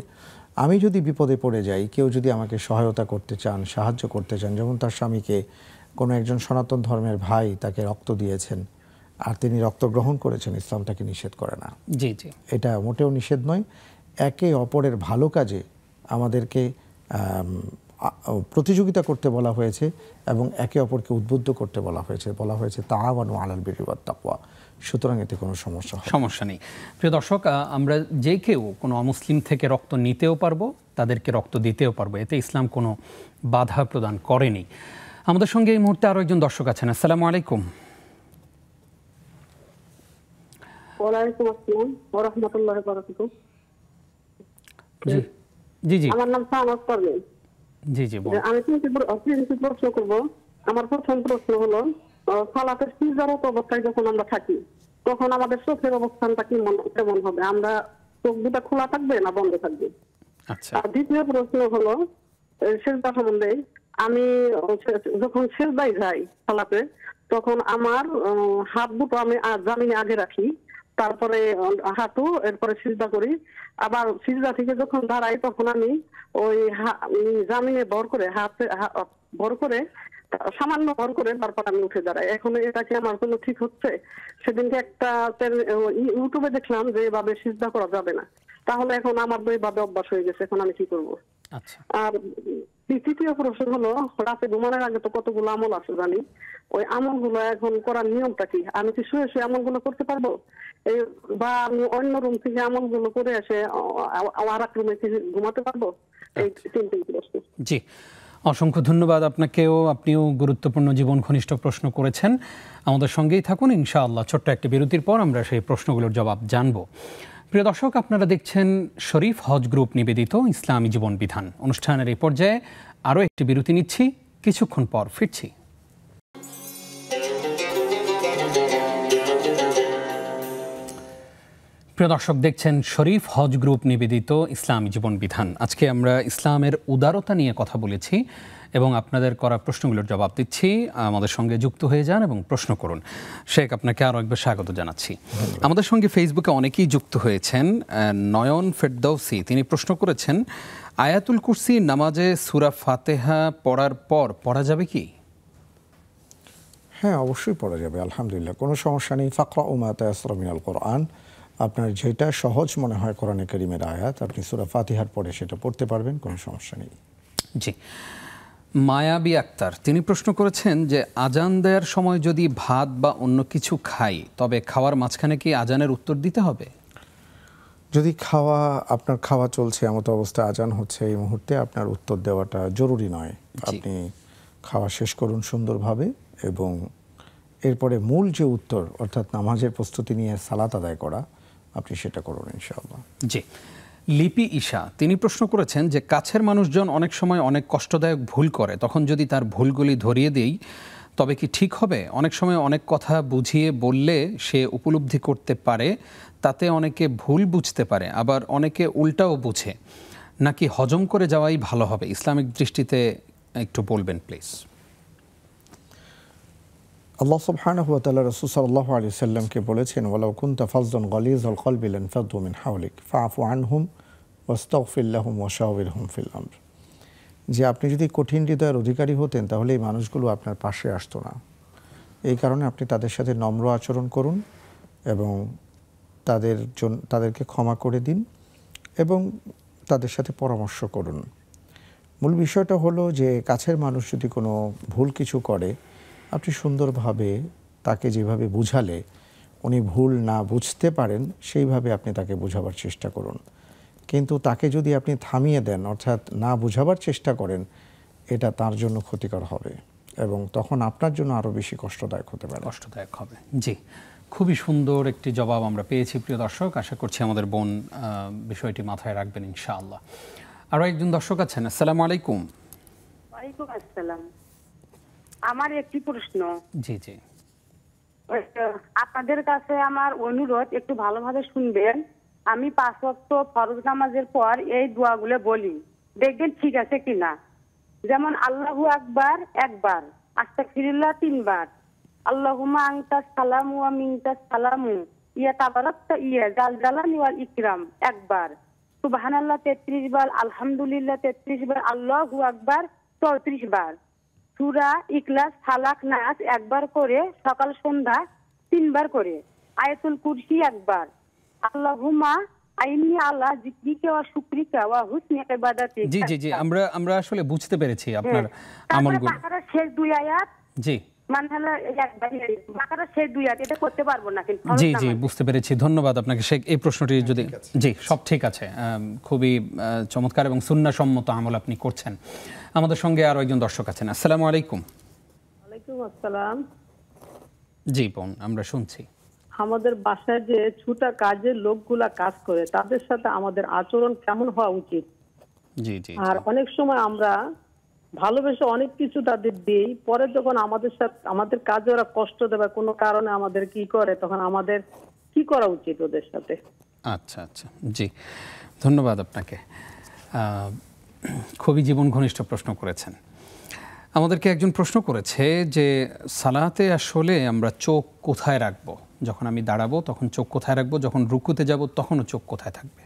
আমি যদি বিপদে পড়ে যাই, কেউ যদি আমাকে সহায়তা করতে চান, সাহায্য করতে চান, যেমন তার স্বামীকে কোনো একজন সনাতন ধর্মের ভাই তাকে রক্ত দিয়েছেন আর তিনি রক্ত গ্রহণ করেছেন, ইসলাম তাকে নিষেধ করে না।
জি জি,
এটা মোটেও নিষেধ নয়। একে অপরের ভালো কাজে আমাদেরকে প্রতিযোগিতা করতে বলা হয়েছে এবং একে অপরকে উদ্বুদ্ধ করতে বলা হয়েছে তাআওয়ানু আলাল বিররি ওয়াত তাকওয়া। সুতরাং এতে কোনো সমস্যা
নেই। প্রিয় দর্শক, আমরা যে কেউ কোনো অমুসলিম থেকে রক্ত নিতেও পারবো, তাদেরকে রক্ত দিতেও পারবো, এতে ইসলাম কোনো বাধা প্রদান করেনি। আমাদের সঙ্গে এই মুহূর্তে আরো একজন দর্শক আছেন। আসসালামু আলাইকুম।
ওয়ালাইকুম আসসালাম ওয়া রাহমাতুল্লাহি ওয়া বারাকাতুহু।
জি জি,
আমার নাম সানাত পারভীন।
জি জি,
আমি কিছু প্রশ্ন করব। আমার প্রথম প্রশ্ন হলো, সালাতের সিজদারত অবস্থায় যখন আমরা থাকি তখন আমাদের চোখের অবস্থানটা কেমন হবে? আমরা চোখ দুটা খোলা থাকবে না বন্ধ থাকবে?
আচ্ছা।
আর দ্বিতীয় প্রশ্ন হলো সিজদা সম্বন্ধে। আমি যখন সিজদায় যাই সালাতে, তখন আমার হাত দুটো আমি জামিনে আগে রাখি, তারপরে হাঁটু, এরপরে সিজদা করি। আবার সিজদা থেকে যখন দাঁড়াই তখন আমি ওই জামিনে ভর করে হাতে ভর করে সামান্য ভর করে তারপর আমি উঠে দাঁড়াই। এখন এটা কি আমার জন্য ঠিক হচ্ছে? সেদিনকে একটা ইউটিউবে দেখলাম যে এভাবে সিজদা করা যাবে না। তাহলে এখন আমার তো এইভাবে অভ্যাস হয়ে গেছে, এখন আমি কি করবো?
আচ্ছা।
আর তৃতীয় প্রশ্ন হলো, রাতে ঘুমানোর আগে তো কতগুলো আমল আছে জানি, ওই আমলগুলো এখন করার নিয়মটা কি? আমি কি শুয়ে শুয়ে আমলগুলো করতে পারবো, বা আমি অন্য রুম থেকে আমলগুলো করে এসে আর এক রুমে ঘুমাতে পারবো? এই তিনটে প্রশ্ন।
জি, অসংখ্য ধন্যবাদ আপনাকেও। আপনিও গুরুত্বপূর্ণ জীবন ঘনিষ্ঠ প্রশ্ন করেছেন। আমাদের সঙ্গেই থাকুন ইনশাআল্লাহ। ছোট্ট একটি বিরতির পর আমরা সেই প্রশ্নগুলোর জবাব জানব। প্রিয় দর্শক, আপনারা দেখছেন শরীফ হজ গ্রুপ নিবেদিত ইসলামী জীবন বিধান অনুষ্ঠানের এই পর্যায়ে আরও একটি বিরতি নিচ্ছি, কিছুক্ষণ পর ফিরছি। প্রিয় দর্শক, দেখছেন শরীফ হজ গ্রুপ নিবেদিত ইসলামী জীবন বিধান। আজকে আমরা ইসলামের উদারতা নিয়ে কথা বলেছি এবং আপনাদের করা প্রশ্নগুলোর জবাব দিচ্ছি। আমাদের সঙ্গে যুক্ত হয়ে যান এবং প্রশ্ন করুন। শেখ, আপনাকে আরও একবার স্বাগত জানাচ্ছি। আমাদের সঙ্গে ফেসবুকে অনেকেই যুক্ত হয়েছেন। নয়ন ফেরদৌসি তিনি প্রশ্ন করেছেন, আয়াতুল কুরসি নামাজে সূরা ফাতিহা পড়ার পর পড়া যাবে কি?
হ্যাঁ, অবশ্যই পড়া যাবে, আলহামদুলিল্লাহ, কোনো সমস্যা নেই। ফাকরাউ মা তায়াসসারা মিনাল কোরআন, আপনার যেটা সহজ মনে হয় কোরআনে কারীমের আয়াত, আপনি সূরা ফাতিহার পরে সেটা পড়তে পারবেন, কোনো সমস্যা নেই।
জি, মায়াবী আক্তার তিনি প্রশ্ন করেছেন যে আজান দেওয়ার সময় যদি ভাত বা অন্য কিছু খাই, তবে খাওয়ার মাঝখানে কি আজানের উত্তর দিতে হবে?
যদি আপনার খাওয়া চলছে, এমত অবস্থায় আজান হচ্ছে, এই মুহূর্তে আপনার উত্তর দেওয়াটা জরুরি নয়। আপনি খাওয়া শেষ করুন সুন্দরভাবে এবং এরপরে মূল যে উত্তর, অর্থাৎ নামাজের প্রস্তুতি নিয়ে সালাত আদায় করা, আপনি সেটা করুন ইনশাআল্লাহ।
জি, লিপি ঈশা তিনি প্রশ্ন করেছেন যে কাছের মানুষজন অনেক সময় অনেক কষ্টদায়ক ভুল করে, তখন যদি তার ভুলগুলি ধরিয়ে দেই তবে কি ঠিক হবে? অনেক সময় অনেক কথা বুঝিয়ে বললে সে উপলব্ধি করতে পারে, তাতে অনেকে ভুল বুঝতে পারে, আবার অনেকে উল্টাও বুঝে, নাকি হজম করে যাওয়াই ভালো হবে? ইসলামিক দৃষ্টিতে একটু বলবেন প্লিজ।
আল্লাহ সুবহানাহু ওয়া তাআলা রাসূল সাল্লাল্লাহু আলাইহি সাল্লামকে বলেছেন, ওয়ালাউ কুনতা ফাযযান গালিযাল কলবি লানফাদ্দু মিন হাওলিক ফাআফু আনহুম ওয়াস্তাগফির লাহুম ওয়াশাওিরহুম ফিল আমর। যে আপনি যদি কঠিন হৃদয়ের অধিকারী হতেন তাহলে এই মানুষগুলো আপনার পাশে আসতো না। এই কারণে আপনি তাদের সাথে নম্র আচরণ করুন এবং তাদেরকে ক্ষমা করে দিন এবং তাদের সাথে পরামর্শ করুন। মূল বিষয়টা হলো যে কাছের মানুষ যদি কোনো ভুল কিছু করে, আপনি সুন্দরভাবে তাকে যেভাবে বুঝালে উনি ভুল না বুঝতে পারেন সেইভাবে আপনি তাকে বোঝাবার চেষ্টা করুন। কিন্তু তাকে যদি আপনি থামিয়ে দেন, অর্থাৎ না বোঝাবার চেষ্টা করেন, এটা তার জন্য ক্ষতিকর হবে এবং তখন আপনার জন্য আরও বেশি কষ্টদায়ক হতে পারে।
কষ্টদায়ক হবে। জি, খুবই সুন্দর একটি জবাব আমরা পেয়েছি প্রিয় দর্শক। আশা করছি আমাদের বোন বিষয়টি মাথায় রাখবেন ইনশাআল্লাহ। আরও একজন দর্শক আছেন। আসসালামু আলাইকুম।
ওয়ালাইকুম আসসালাম। আমার একটি প্রশ্ন।
জি জি,
আপনাদের কাছে আমার অনুরোধ, একটু ভালোভাবে শুনবেন। আমি 5 ওয়াক্ত ফরজ নামাজের পর এই দোয়াগুলো বলি, দেখবেন ঠিক আছে কিনা। যেমন আল্লাহু আকবার একবার, আস্তাগফিরুল্লাহ 3 বার, আল্লাহুম্মা আনতাস সালামু ওয়া মিনকাস সালামু ইয়া তাবারাকতা ইয়া জাল জালালি ওয়াল ইকরাম একবার, সুবহানাল্লাহ 33 বার, আলহামদুলিল্লাহ 33 বার, আল্লাহু আকবার 34 বার, সূরা ইখলাস, ফালাক, নাস একবার করে, সকাল সন্ধ্যা 3 বার করে, আয়াতুল কুরসি একবার, আল্লাহুম্মা
আইনি আল্লাহ জিকরিকা ওয়া শুকরিকা ওয়া হুসনি ইবাদাতি।
জি জি জি, আমরা আসলে বুঝতে পেরেছি আপনার
তারপরে
আমলগুলো।
বাকারার শেষ 2 আয়াত,
জি
মানে হলো বাকারার শেষ 2 আয়াত, এটা করতে পারবো না কিন্তু।
জি জি, বুঝতে পেরেছি। ধন্যবাদ আপনাকে শেখ। এই প্রশ্নটি যদি জি, সব ঠিক আছে, খুবই চমৎকার এবং সুন্নাহসম্মত আমল আপনি করছেন। আমাদের সঙ্গে আরো একজন দর্শক আছেন। আসসালামু আলাইকুম।
ওয়ালাইকুম আসসালাম।
জি বোন, আমরা শুনছি।
আমাদের বাসায় যে ছুটা কাজের লোকগুলা কাজ করে তাদের সাথে আমাদের আচরণ কেমন হওয়া উচিত?
জি জি।
আর অনেক সময় আমরা ভালোবেসে অনেক কিছু তাদের দিই, পরে যখন আমাদের কাজে ওরা কষ্ট দেবে কোনো কারণে আমাদের কি করে, তখন আমাদের কি করা উচিত ওদের সাথে?
আচ্ছা আচ্ছা, জি ধন্যবাদ আপনাকে। খুবই জীবন ঘনিষ্ঠ প্রশ্ন করেছেন। আমাদেরকে একজন প্রশ্ন করেছে যে সালাতে আসলে আমরা চোখ কোথায় রাখবো? যখন আমি দাঁড়াবো তখন চোখ কোথায় রাখবো, যখন রুকুতে যাব তখনও চোখ কোথায় থাকবে?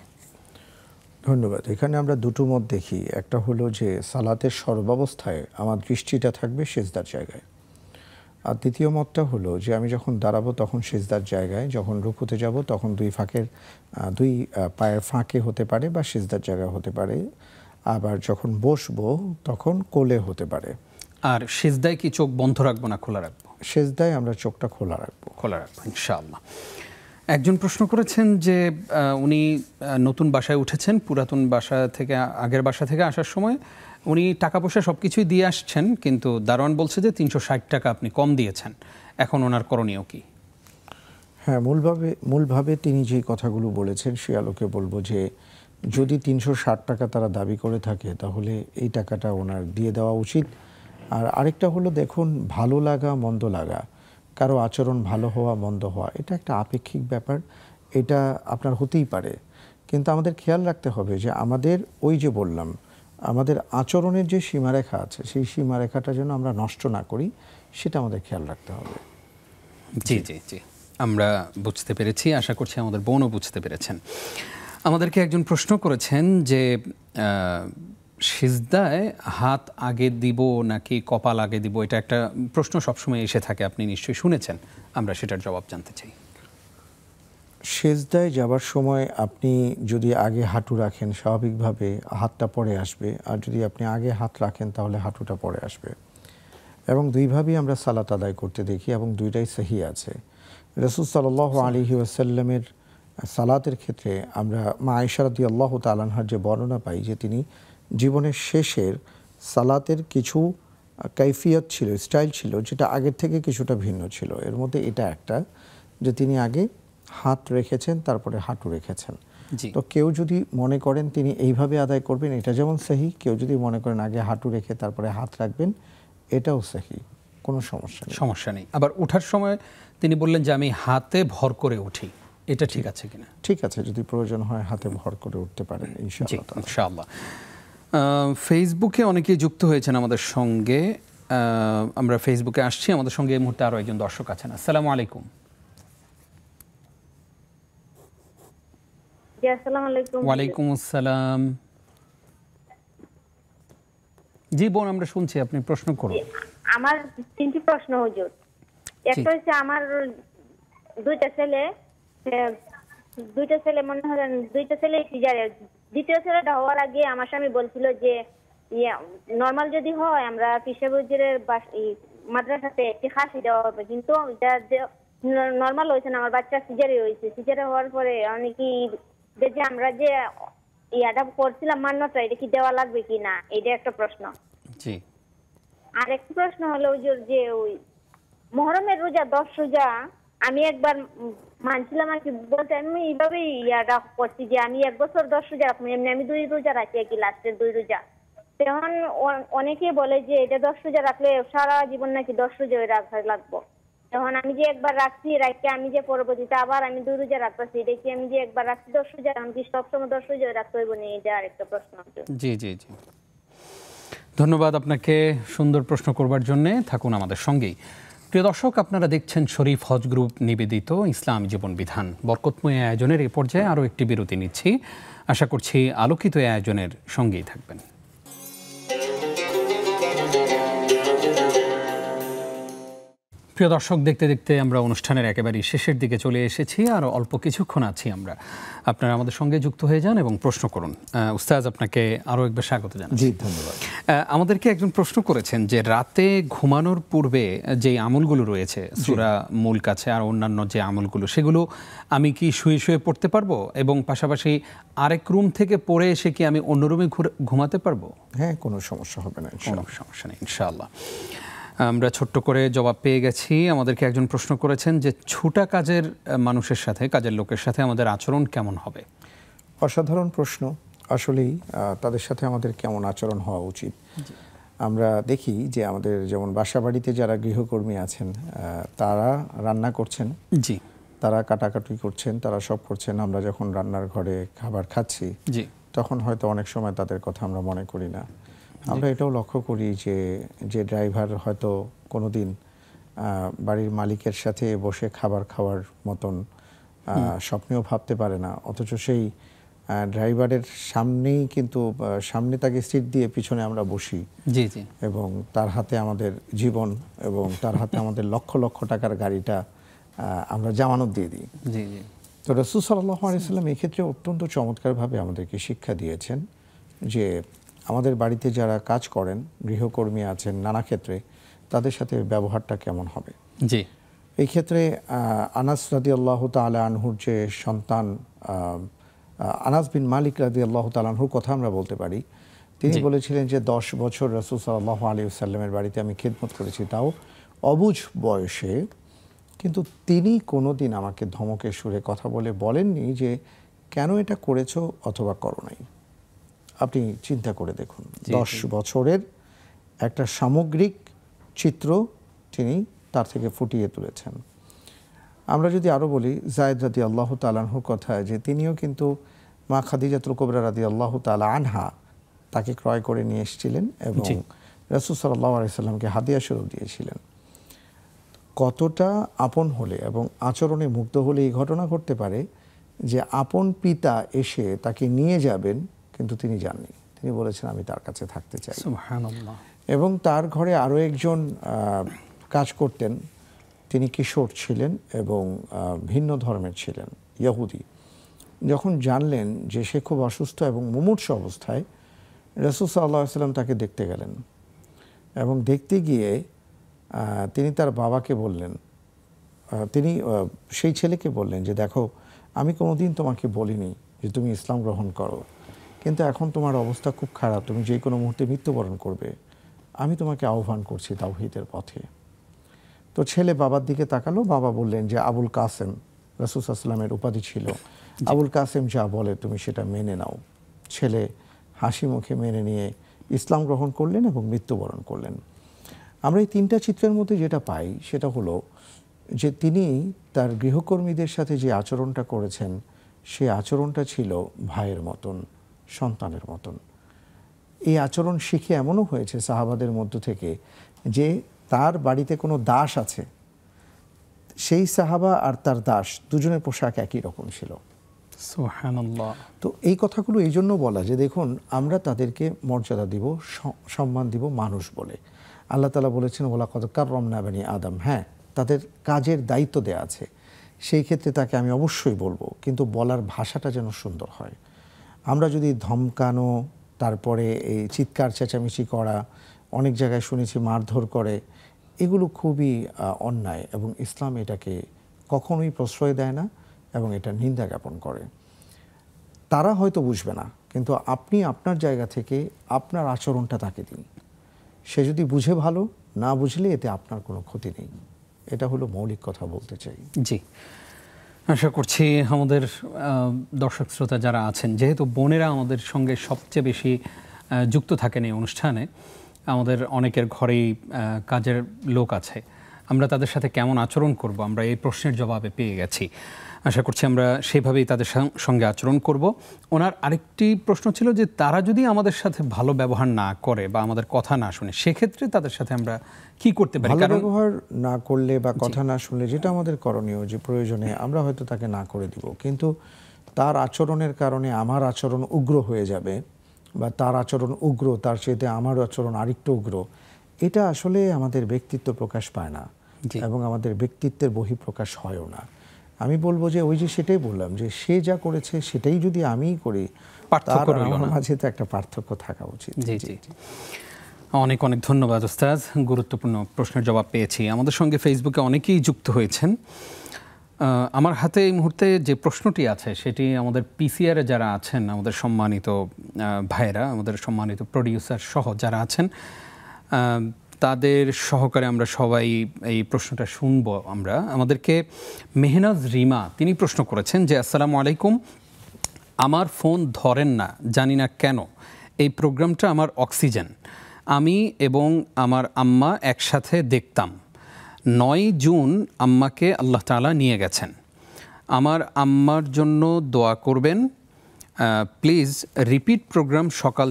ধন্যবাদ। এখানে আমরা দুটো মত দেখি। একটা হলো যে সালাতের সর্বাবস্থায় আমার দৃষ্টিটা থাকবে সিজদার জায়গায়, আর দ্বিতীয় মতটা হলো যে আমি যখন দাঁড়াবো তখন সিজদার জায়গায়, যখন রুকুতে যাব তখন দুই পায়ের ফাঁকে হতে পারে বা সিজদার জায়গা হতে পারে, আবার যখন বসবো তখন কোলে হতে পারে।
আর সিজদায় কি চোখ বন্ধ রাখবো না খোলা রাখবো?
সিজদায় আমরা চোখটা খোলা রাখবো।
খোলা রাখবো ইনশাআল্লাহ। একজন প্রশ্ন করেছেন যে উনি নতুন বাসায় উঠেছেন, পুরাতন বাসা থেকে আগের বাসা থেকে আসার সময় উনি টাকা পয়সা সব কিছুই দিয়ে আসছেন, কিন্তু দারোয়ান বলছে যে 360 টাকা আপনি কম দিয়েছেন, এখন ওনার করণীয় কি?
হ্যাঁ, মূলভাবে তিনি যে কথাগুলো বলেছেন সে আলোকে বলবো যে যদি 360 টাকা তারা দাবি করে থাকে তাহলে এই টাকাটা ওনার দিয়ে দেওয়া উচিত। আর আরেকটা হলো, দেখুন, ভালো লাগা মন্দ লাগা, কারো আচরণ ভালো হওয়া মন্দ হওয়া, এটা একটা আপেক্ষিক ব্যাপার, এটা আপনার হতেই পারে। কিন্তু আমাদের খেয়াল রাখতে হবে যে আমাদের ওই যে বললাম আমাদের আচরণের যে সীমারেখা আছে সেই সীমারেখাটা যেন আমরা নষ্ট না করি, সেটা আমাদের খেয়াল রাখতে হবে।
জি জি জি, আমরা বুঝতে পেরেছি, আশা করছি আমাদের বোনও বুঝতে পেরেছেন। আমাদেরকে একজন প্রশ্ন করেছেন যে সিজদায় হাত আগে দিব নাকি কপাল আগে দিব, এটা একটা প্রশ্ন সবসময় এসে থাকে, আপনি নিশ্চয়ই শুনেছেন, আমরা সেটার জবাব জানতে চাই।
সিজদায় যাবার সময় আপনি যদি আগে হাঁটু রাখেন স্বাভাবিকভাবে হাতটা পরে আসবে, আর যদি আপনি আগে হাত রাখেন তাহলে হাঁটুটা পরে আসবে, এবং দুইভাবেই আমরা সালাত আদায় করতে দেখি এবং দুইটাই সহি আছে। রাসূল সাল্লাল্লাহু আলাইহি ওয়াসাল্লামের সালাতের ক্ষেত্রে আমরা মা আয়েশা রাদিয়াল্লাহু তাআলা আনহার যে বর্ণনা পাই যে তিনি জীবনের শেষের সালাতের কিছু কাইফিয়ত ছিল, স্টাইল ছিল, যেটা আগের থেকে কিছুটা ভিন্ন ছিল। এর মধ্যে এটা একটা যে তিনি আগে হাত রেখেছেন তারপরে হাঁটু রেখেছেন। তো কেউ যদি মনে করেন তিনি এইভাবে আদায় করবেন, এটা যেমন সহি, কেউ যদি মনে করেন আগে হাঁটু রেখে তারপরে হাত রাখবেন, এটাও সহি, কোনো সমস্যা নেই।
আবার ওঠার সময় তিনি বললেন যে আমি হাতে ভর করে উঠি, এটা ঠিক আছে কিনা?
ঠিক আছে, যদি প্রয়োজন হয় হাতে ভর করে উঠতে পারেন
ইনশাআল্লাহ। ফেসবুকে অনেকেই যুক্ত হয়েছেন আমাদের সঙ্গে, আমরা ফেসবুকে আসছি। আমাদের সঙ্গে এই মুহূর্তে আরও একজন দর্শক আছেন। আসসালামু আলাইকুম। ওয়ালাইকুম আসসালাম। জি বোন, আমরা শুনছি, আপনি প্রশ্ন করুন।
আমার 3টি প্রশ্ন হুজুর। একটা হচ্ছে আমার দুইটা ছেলে মনে হয় দুইটা ছেলে সিজারে, দ্বিতীয় ছেলেটা হওয়ার আগে আমার স্বামী বলছিল যে নর্মাল যদি হয় আমরা পিসাবুজিরের মাদ্রাসাতে একটি খাসি দেওয়া হবে, কিন্তু নর্মাল হয়েছে না, আমার বাচ্চা সিজারে হয়েছে। সিজারে হওয়ার পরে অনেকে যে আমরা যে ইয়াটা করছিলাম মান্যতা, এটা কি দেওয়া লাগবে কি না, এটা একটা প্রশ্ন।
জি।
আর একটা প্রশ্ন হলো যে ওই মুহররমের রোজা 10 রোজা আমি একবার মানছিলাম আর কি, বলতে আমি এইভাবে ইয়াটা করছি যে আমি 1 বছর 10 রোজা রাখবো, এমনি আমি 2 রোজা রাখি আর কি, লাস্টের 2 রোজা। তখন অনেকে বলে যে এটা 10 রোজা রাখলে সারা জীবন নাকি 10 রোজা রাখা লাগবো। তখন আমি যে একবার রাখছি, রাখতে আমি যে পরবর্তীতে আবার আমি 2 রোজা রাখতেছি, দেখি আমি যে একবার রাখছি 10 রোজা, আমি কি সবসময় 10 রোজা রাখতে হইব না? এটা আরেকটা প্রশ্ন।
জি জি জি, ধন্যবাদ আপনাকে সুন্দর প্রশ্ন করবার জন্য। থাকুন আমাদের সঙ্গেই। প্রিয় দর্শক, আপনারা দেখছেন শরীফ হজ গ্রুপ নিবেদিত ইসলামী জীবন বিধান। বরকতময় আয়োজনের এই পর্যায়ে আরও একটি বিরতি নিচ্ছি। আশা করছি আলোকিত আয়োজনের সঙ্গেই থাকবেন। প্রিয় প্রিয় দর্শক, দেখতে দেখতে আমরা অনুষ্ঠানের একেবারেই শেষের দিকে চলে এসেছি। আর অল্প কিছুক্ষণ আছি আমরা। আপনারা আমাদের সঙ্গে যুক্ত হয়ে যান এবং প্রশ্ন করুন। উস্তাজ, আপনাকে আরও একবার স্বাগত জানাই।
জি, ধন্যবাদ।
আমাদেরকে একজন প্রশ্ন করেছেন যে রাতে ঘুমানোর পূর্বে যে আমলগুলো রয়েছে, সূরা মুলক আছে আর অন্যান্য যে আমলগুলো, সেগুলো আমি কি শুয়ে শুয়ে পড়তে পারবো? এবং পাশাপাশি আরেক রুম থেকে পড়ে এসে কি আমি অন্য রুমে ঘুমাতে পারবো?
হ্যাঁ, কোনো সমস্যা হবে না,
কোনো সমস্যা নেই ইনশাআল্লাহ। আমরা ছোট্ট করে জবাব পেয়ে গেছি। আমাদেরকে একজন প্রশ্ন করেছেন যে ছুটা কাজের মানুষের সাথে, কাজের লোকের সাথে আমাদের আচরণ কেমন হবে?
অসাধারণ প্রশ্ন। আসলেই তাদের সাথে আমাদের কেমন আচরণ হওয়া উচিত? আমরা দেখি যে আমাদের যেমন বাসাবাড়িতে যারা গৃহকর্মী আছেন, তারা রান্না করছেন,
জি,
তারা কাটাকাটি করছেন, তারা সব করছেন। আমরা যখন রান্নার ঘরে খাবার খাচ্ছি,
জি,
তখন হয়তো অনেক সময় তাদের কথা আমরা মনে করি না। আমরা এটাও লক্ষ্য করি যে ড্রাইভার হয়তো কোনো দিন বাড়ির মালিকের সাথে বসে খাবার খাওয়ার মতন স্বপ্নেও ভাবতে পারে না, অথচ সেই ড্রাইভারের সামনেই কিন্তু সামনে তাকে সিট দিয়ে পিছনে আমরা বসি,
জি জি,
এবং তার হাতে আমাদের জীবন এবং তার হাতে আমাদের লক্ষ লক্ষ টাকার গাড়িটা আমরা জামানত দিয়ে দিই।
জি জি।
তো রাসূল সাল্লাল্লাহু আলাইহি ওয়াসাল্লাম এই ক্ষেত্রে অত্যন্ত চমৎকারভাবে আমাদেরকে শিক্ষা দিয়েছেন যে আমাদের বাড়িতে যারা কাজ করেন, গৃহকর্মী আছেন, নানা ক্ষেত্রে তাদের সাথে ব্যবহারটা কেমন হবে।
জি,
এই ক্ষেত্রে আনাস রাদিয়াল্লাহু তাআলা আনহুর যে সন্তান, আনাস বিন মালিক রাদিয়াল্লাহু তাআলা আনহুর কথা আমরা বলতে পারি। তিনি বলেছিলেন যে 10 বছর রাসূল সাল্লাল্লাহু আলাইহি ওয়াসাল্লামের বাড়িতে আমি খিদমত করেছি, তাও অবুঝ বয়সে। কিন্তু তিনি কোনোদিন আমাকে ধমকের সুরে কথা বলে বলেননি যে কেন এটা করেছো অথবা করো নাই। আপনি চিন্তা করে দেখুন, 10 বছরের একটা সামগ্রিক চিত্র তিনি তার থেকে ফুটিয়ে তুলেছেন। আমরা যদি আরও বলি যায়েদ রাদিয়াল্লাহু তাআলা আনহুর কথা, যে তিনিও কিন্তু মা খাদিজাতুল কুবরা রাদিয়াল্লাহু তাআলা আনহা তাকে ক্রয় করে নিয়ে এসেছিলেন এবং রাসূল সাল্লাল্লাহু আলাইহি সাল্লামকে হাদিয়া স্বরূপ দিয়েছিলেন। কতটা আপন হলে এবং আচরণে মুগ্ধ হলে এই ঘটনা ঘটতে পারে যে আপন পিতা এসে তাকে নিয়ে যাবেন, কিন্তু তিনি যাননি। তিনি বলেছেন আমি তার কাছে থাকতে চাই।
সুবহানাল্লাহ।
এবং তার ঘরে আরও একজন কাজ করতেন, তিনি কিশোর ছিলেন এবং ভিন্ন ধর্মের ছিলেন, ইহুদি। যখন জানলেন যে সে খুব অসুস্থ এবং মুমূর্ষু অবস্থায়, রাসূল সাল্লাল্লাহু আলাইহি ওয়াসাল্লাম তাকে দেখতে গেলেন এবং দেখতে গিয়ে তিনি তার বাবাকে বললেন, তিনি সেই ছেলেকে বললেন যে দেখো, আমি কোনোদিন তোমাকে বলিনি যে তুমি ইসলাম গ্রহণ করো, কিন্তু এখন তোমার অবস্থা খুব খারাপ, তুমি যে কোনো মুহূর্তে মৃত্যুবরণ করবে, আমি তোমাকে আহ্বান করছি তাওহীদের পথে। তো ছেলে বাবার দিকে তাকালো, বাবা বললেন যে আবুল কাসেম, রাসূল সাল্লাল্লাহু আলাইহি ওয়াসাল্লামের উপাধি ছিল, আবুল কাসেম যা বলে তুমি সেটা মেনে নাও। ছেলে হাসি মুখে মেনে নিয়ে ইসলাম গ্রহণ করলেন এবং মৃত্যুবরণ করলেন। আমরা এই তিনটা চিত্রের মধ্যে যেটা পাই সেটা হলো যে তিনি তার গৃহকর্মীদের সাথে যে আচরণটা করেছেন, সেই আচরণটা ছিল ভাইয়ের মতন, সন্তানের মতন। এই আচরণ শিখে এমনও হয়েছে সাহাবাদের মধ্য থেকে যে তার বাড়িতে কোনো দাস আছে, সেই সাহাবা আর তার দাস দুজনের পোশাক একই রকম ছিল।
সুবহানাল্লাহ।
তো এই কথাগুলো এই জন্য বলা যে দেখুন, আমরা তাদেরকে মর্যাদা দিব, সম্মান দিব মানুষ বলে। আল্লাহ তাআলা বলেছেন ওয়ালাকাদ কাররামনা বানি আদম। হ্যাঁ, তাদের কাজের দায়িত্ব দেয়া আছে, সেই ক্ষেত্রে তাকে আমি অবশ্যই বলবো, কিন্তু বলার ভাষাটা যেন সুন্দর হয়। আমরা যদি ধমকানো, তারপরে এই চিৎকার চেঁচামেচি করা, অনেক জায়গায় শুনেছি মারধর করে, এগুলো খুবই অন্যায় এবং ইসলাম এটাকে কখনোই প্রশ্রয় দেয় না এবং এটা নিন্দা জ্ঞাপন করে। তারা হয়তো বুঝবে না, কিন্তু আপনি আপনার জায়গা থেকে আপনার আচরণটা তাকে দিন। সে যদি বুঝে ভালো, না বুঝলে এতে আপনার কোনো ক্ষতি নেই। এটা হলো মৌলিক কথা বলতে চাই।
জি, আশা করছি আমাদের দর্শক শ্রোতা যারা আছেন, যেহেতু বোনেরা আমাদের সঙ্গে সবচেয়ে বেশি যুক্ত থাকেন এই অনুষ্ঠানে, আমাদের অনেকের ঘরেই কাজের লোক আছে, আমরা তাদের সাথে কেমন আচরণ করব আমরা এই প্রশ্নের জবাবে পেয়ে গেছি। আশা করছি আমরা সেভাবেই তাদের সঙ্গে আচরণ করব। ওনার আরেকটি প্রশ্ন ছিল যে তারা যদি আমাদের সাথে ভালো ব্যবহার না করে বা আমাদের কথা না শুনে, সেক্ষেত্রে তাদের সাথে আমরা কি করতে পারি?
ভালো ব্যবহার না করলে বা কথা না শুনলে যেটা আমাদের করণীয়, যে প্রয়োজনে আমরা হয়তো তাকে না করে দিব, কিন্তু তার আচরণের কারণে আমার আচরণ উগ্র হয়ে যাবে বা তার আচরণ উগ্র, তার চাইতে আমার আচরণ আরেকটু উগ্র, এটা আসলে আমাদের ব্যক্তিত্ব প্রকাশ পায় না। এবং আমাদের ব্যক্তিত্বের বহিঃপ্রকাশ হয়ও না। আমি বলবো যে ওই যে সেটাই বললাম যে সে যা করেছে সেটাই যদি আমিই করি,
পার্থক্য
তার
রইল
আমার
না।
মাঝে তো একটা পার্থক্য থাকা উচিত।
জি জি, অনেক অনেক ধন্যবাদ ওস্তাদ, গুরুত্বপূর্ণ প্রশ্নের জবাব পেয়েছি। আমাদের সঙ্গে ফেসবুকে অনেকেই যুক্ত হয়েছেন। আমার হাতে এই মুহূর্তে যে প্রশ্নটি আছে সেটি আমাদের পিসিআরে যারা আছেন, আমাদের সম্মানিত ভাইয়েরা, আমাদের সম্মানিত প্রডিউসার সহ যারা আছেন, তাদের সহকারে আমরা সবাই এই প্রশ্নটা শুনব। আমাদেরকে মেহনাজ রিমা তিনি প্রশ্ন করেছেন যে আসসালামু আলাইকুম, আমার ফোন ধরেন না, জানি না কেন। এই প্রোগ্রামটা আমার অক্সিজেন। আমি এবং আমার আম্মা একসাথে দেখতাম। 9 জুন আম্মাকে আল্লাহ তাআলা নিয়ে গেছেন। আমার আম্মার জন্য দোয়া করবেন প্লিজ। রিপিট প্রোগ্রাম সকাল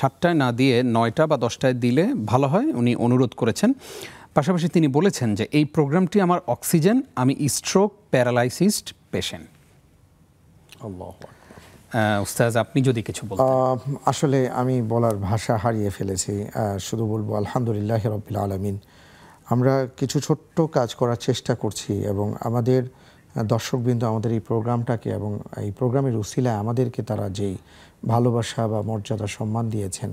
7টায় না দিয়ে 9টা বা 10টায় দিলে ভালো হয়, উনি অনুরোধ করেছেন। পাশাপাশি তিনি বলেছেন যে এই প্রোগ্রামটি আমার অক্সিজেন, আমি স্ট্রোক প্যারালাইসিসড পেশেন্ট। উস্তাদ আপনি যদি কিছু বলতেন।
আসলে আমি বলার ভাষা হারিয়ে ফেলেছি, শুধু বলবো আলহামদুলিল্লাহ রাব্বিল আলামিন। আমরা কিছু ছোট্ট কাজ করার চেষ্টা করছি এবং আমাদের দর্শকবৃন্দ আমাদের এই প্রোগ্রামটাকে এবং এই প্রোগ্রামের উসিলায় আমাদেরকে তারা যেই ভালোবাসা বা মর্যাদা সম্মান দিয়েছেন,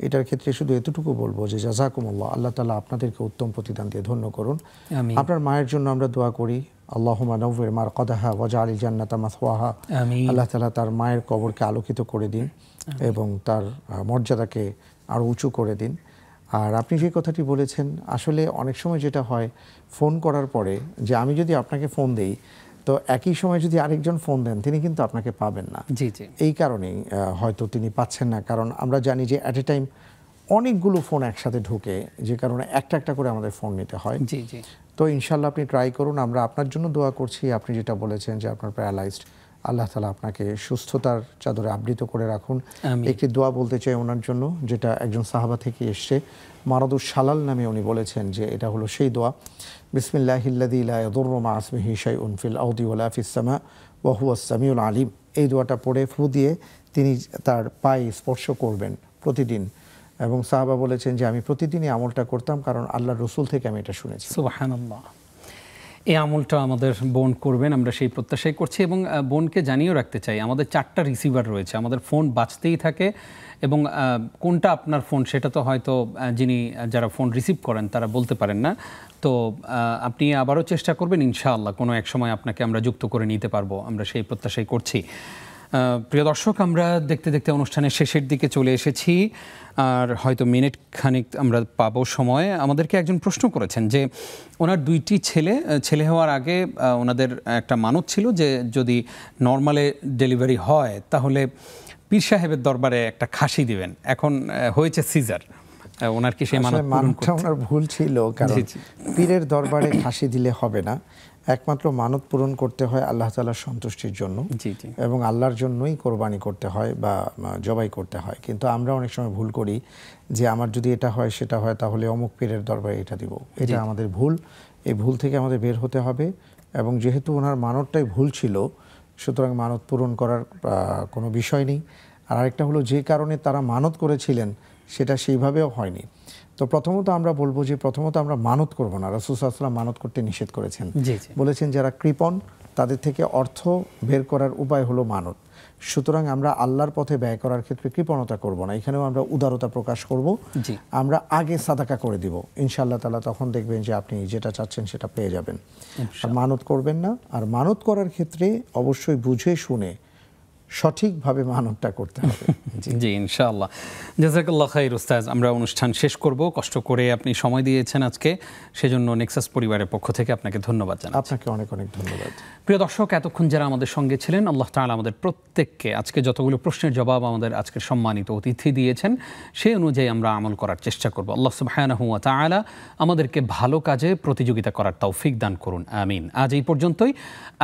এটার ক্ষেত্রে শুধু এতটুকু বলবো যে জাযাকুমুল্লাহ, আল্লাহ তাআলা আপনাদেরকে উত্তম প্রতিদান দিয়ে ধন্য করুন। আপনার মায়ের জন্য আমরা দোয়া করি, আল্লাহুম্মা নাওয়ির মারকাদাহা ওয়াজআলিল জান্নাতা মাসওয়াহা। আল্লাহ তাআলা তার মায়ের কবরকে আলোকিত করে দিন এবং তার মর্যাদাকে আরও উঁচু করে দিন। আর আপনি যে কথাটি বলেছেন, আসলে অনেক সময় যেটা হয় ফোন করার পরে যে আমি যদি আপনাকে ফোন দেই, তো একই সময় যদি আরেকজন ফোন দেন তিনি কিন্তু আপনাকে পাবেন না।
জি জি,
এই কারণেই হয়তো তিনি পাচ্ছেন না, কারণ আমরা জানি যে অ্যাট এ টাইম অনেকগুলো ফোন একসাথে ঢুকে, যে কারণে একটা একটা করে আমাদের ফোন নিতে হয়।
জি জি,
তো ইনশাল্লাহ আপনি ট্রাই করুন, আমরা আপনার জন্য দোয়া করছি। আপনি যেটা বলেছেন যে আপনার প্যারালাইজড, আল্লাহ তাআলা আপনাকে সুস্থতার চাদরে আবৃত করে রাখুন। একটি দোয়া বলতে চাই ওনার জন্য, যেটা একজন সাহাবা থেকে এসছে, মারাদুস শালাল নামে উনি বলেছেন যে এটা হলো সেই দোয়া, বিসমিল্লাহিল্লাযী লা ইয়াদুররু মা ইসমিহি শাইউন ফিল আরদি ওয়ালা ফিস সামা ওয়া হুয়াস সামিউল আলিম। এই দোয়াটা পড়ে ফু দিয়ে তিনি তার পায়ে স্পর্শ করবেন প্রতিদিন। এবং সাহাবা বলেছেন যে আমি প্রতিদিনই আমলটা করতাম, কারণ আল্লাহর রাসূল থেকে আমি এটা শুনেছি।
সুবহানাল্লাহ। এই আমলটা আমাদের বোন করবেন, আমরা সেই প্রত্যাশাই করছি। এবং বোনকে জানিয়েও রাখতে চাই, আমাদের 4টা রিসিভার রয়েছে, আমাদের ফোন বাজতেই থাকে এবং কোনটা আপনার ফোন সেটা তো হয়তো যারা ফোন রিসিভ করেন তারা বলতে পারেন না। তো আপনি আবারও চেষ্টা করবেন, ইনশাআল্লাহ কোনো এক সময় আপনাকে আমরা যুক্ত করে নিতে পারবো, আমরা সেই প্রত্যাশাই করছি। প্রিয় দর্শক, আমরা দেখতে দেখতে অনুষ্ঠানের শেষের দিকে চলে এসেছি, আর হয়তো মিনিট খানিক আমরা পাবো সময়। আমাদেরকে একজন প্রশ্ন করেছেন যে ওনার 2টি ছেলে হওয়ার আগে ওনাদের একটা মানত ছিল যে যদি নর্মালে ডেলিভারি হয় তাহলে পীর সাহেবের দরবারে একটা খাসি দিবেন, এখন হয়েছে সিজার। ওনার কি সেই
মানতটা ওনার ভুল ছিল, কারণ পীরের দরবারে খাসি দিলে হবে না, একমাত্র মানত পূরণ করতে হয় আল্লাহ তাআলার সন্তুষ্টির জন্য এবং আল্লাহর জন্যই কোরবানি করতে হয় বা জবাই করতে হয়। কিন্তু আমরা অনেক সময় ভুল করি যে আমার যদি এটা হয় সেটা হয় তাহলে অমুক পীরের দরবারে এটা দিব। এটা আমাদের ভুল, এই ভুল থেকে আমাদের বের হতে হবে। এবং যেহেতু ওনার মানতটাই ভুল ছিল, সুতরাং মানত পূরণ করার কোনো বিষয় নেই। আর আরেকটা হলো, যে কারণে তারা মানত করেছিলেন সেটা সেইভাবেও হয়নি। তো প্রথমত আমরা বলবো যে আমরা মানত করব না। রাসূল সাল্লাল্লাহু আলাইহি ওয়াসাল্লাম মানত করতে নিষেধ করেছেন, বলেছেন যারা কৃপণ তাদের থেকে অর্থ বের করার উপায় হলো মানত। সুতরাং আমরা আল্লাহর পথে ব্যয় করার ক্ষেত্রে কৃপণতা করব না, এখানেও আমরা উদারতা প্রকাশ করব। আমরা আগে সাদাকা করে দিব, ইনশাআল্লাহ তাআলা তখন দেখবেন যে আপনি যেটা চাচ্ছেন সেটা পেয়ে যাবেন। আর মানত করবেন না। আর মানত করার ক্ষেত্রে অবশ্যই বুঝে শুনে সঠিকভাবে মানতটা করতে হবে।
জি ইনশাআল্লাহ। জাযাকাল্লাহ খাইর উস্তাদ। আমরা অনুষ্ঠান শেষ করব, কষ্ট করে আপনি সময় দিয়েছেন আজকে, সেজন্য নেক্সাস পরিবারের পক্ষ থেকে আপনাকে ধন্যবাদ জানাই।
আপনাকে অনেক অনেক ধন্যবাদ।
প্রিয় দর্শক, এতক্ষণ যারা আমাদের সঙ্গে ছিলেন, আল্লাহ তাআলা আমাদের প্রত্যেককে আজকে যতগুলো প্রশ্নের জবাব আমাদের আজকের সম্মানিত অতিথি দিয়েছেন সেই অনুযায়ী আমরা আমল করার চেষ্টা করব। আল্লাহ সুবহানাহু ওয়া তাআলা আমাদেরকে ভালো কাজে প্রতিযোগিতা করার তৌফিক দান করুন, আমিন। আজ এই পর্যন্তই।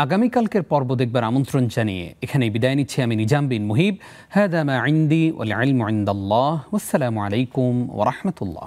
আগামীকালকের পর্ব দেখবার আমন্ত্রণ জানিয়ে এখানেই বিদায় নিচ্ছি আমি নিজাম বিন মুহিব। হাদা মা ইনদি ওয়াল ইলমু ইনদাল্লাহ। ওয়াসসালামু আলাইকুম ওয়া রাহমাতুল্লাহ।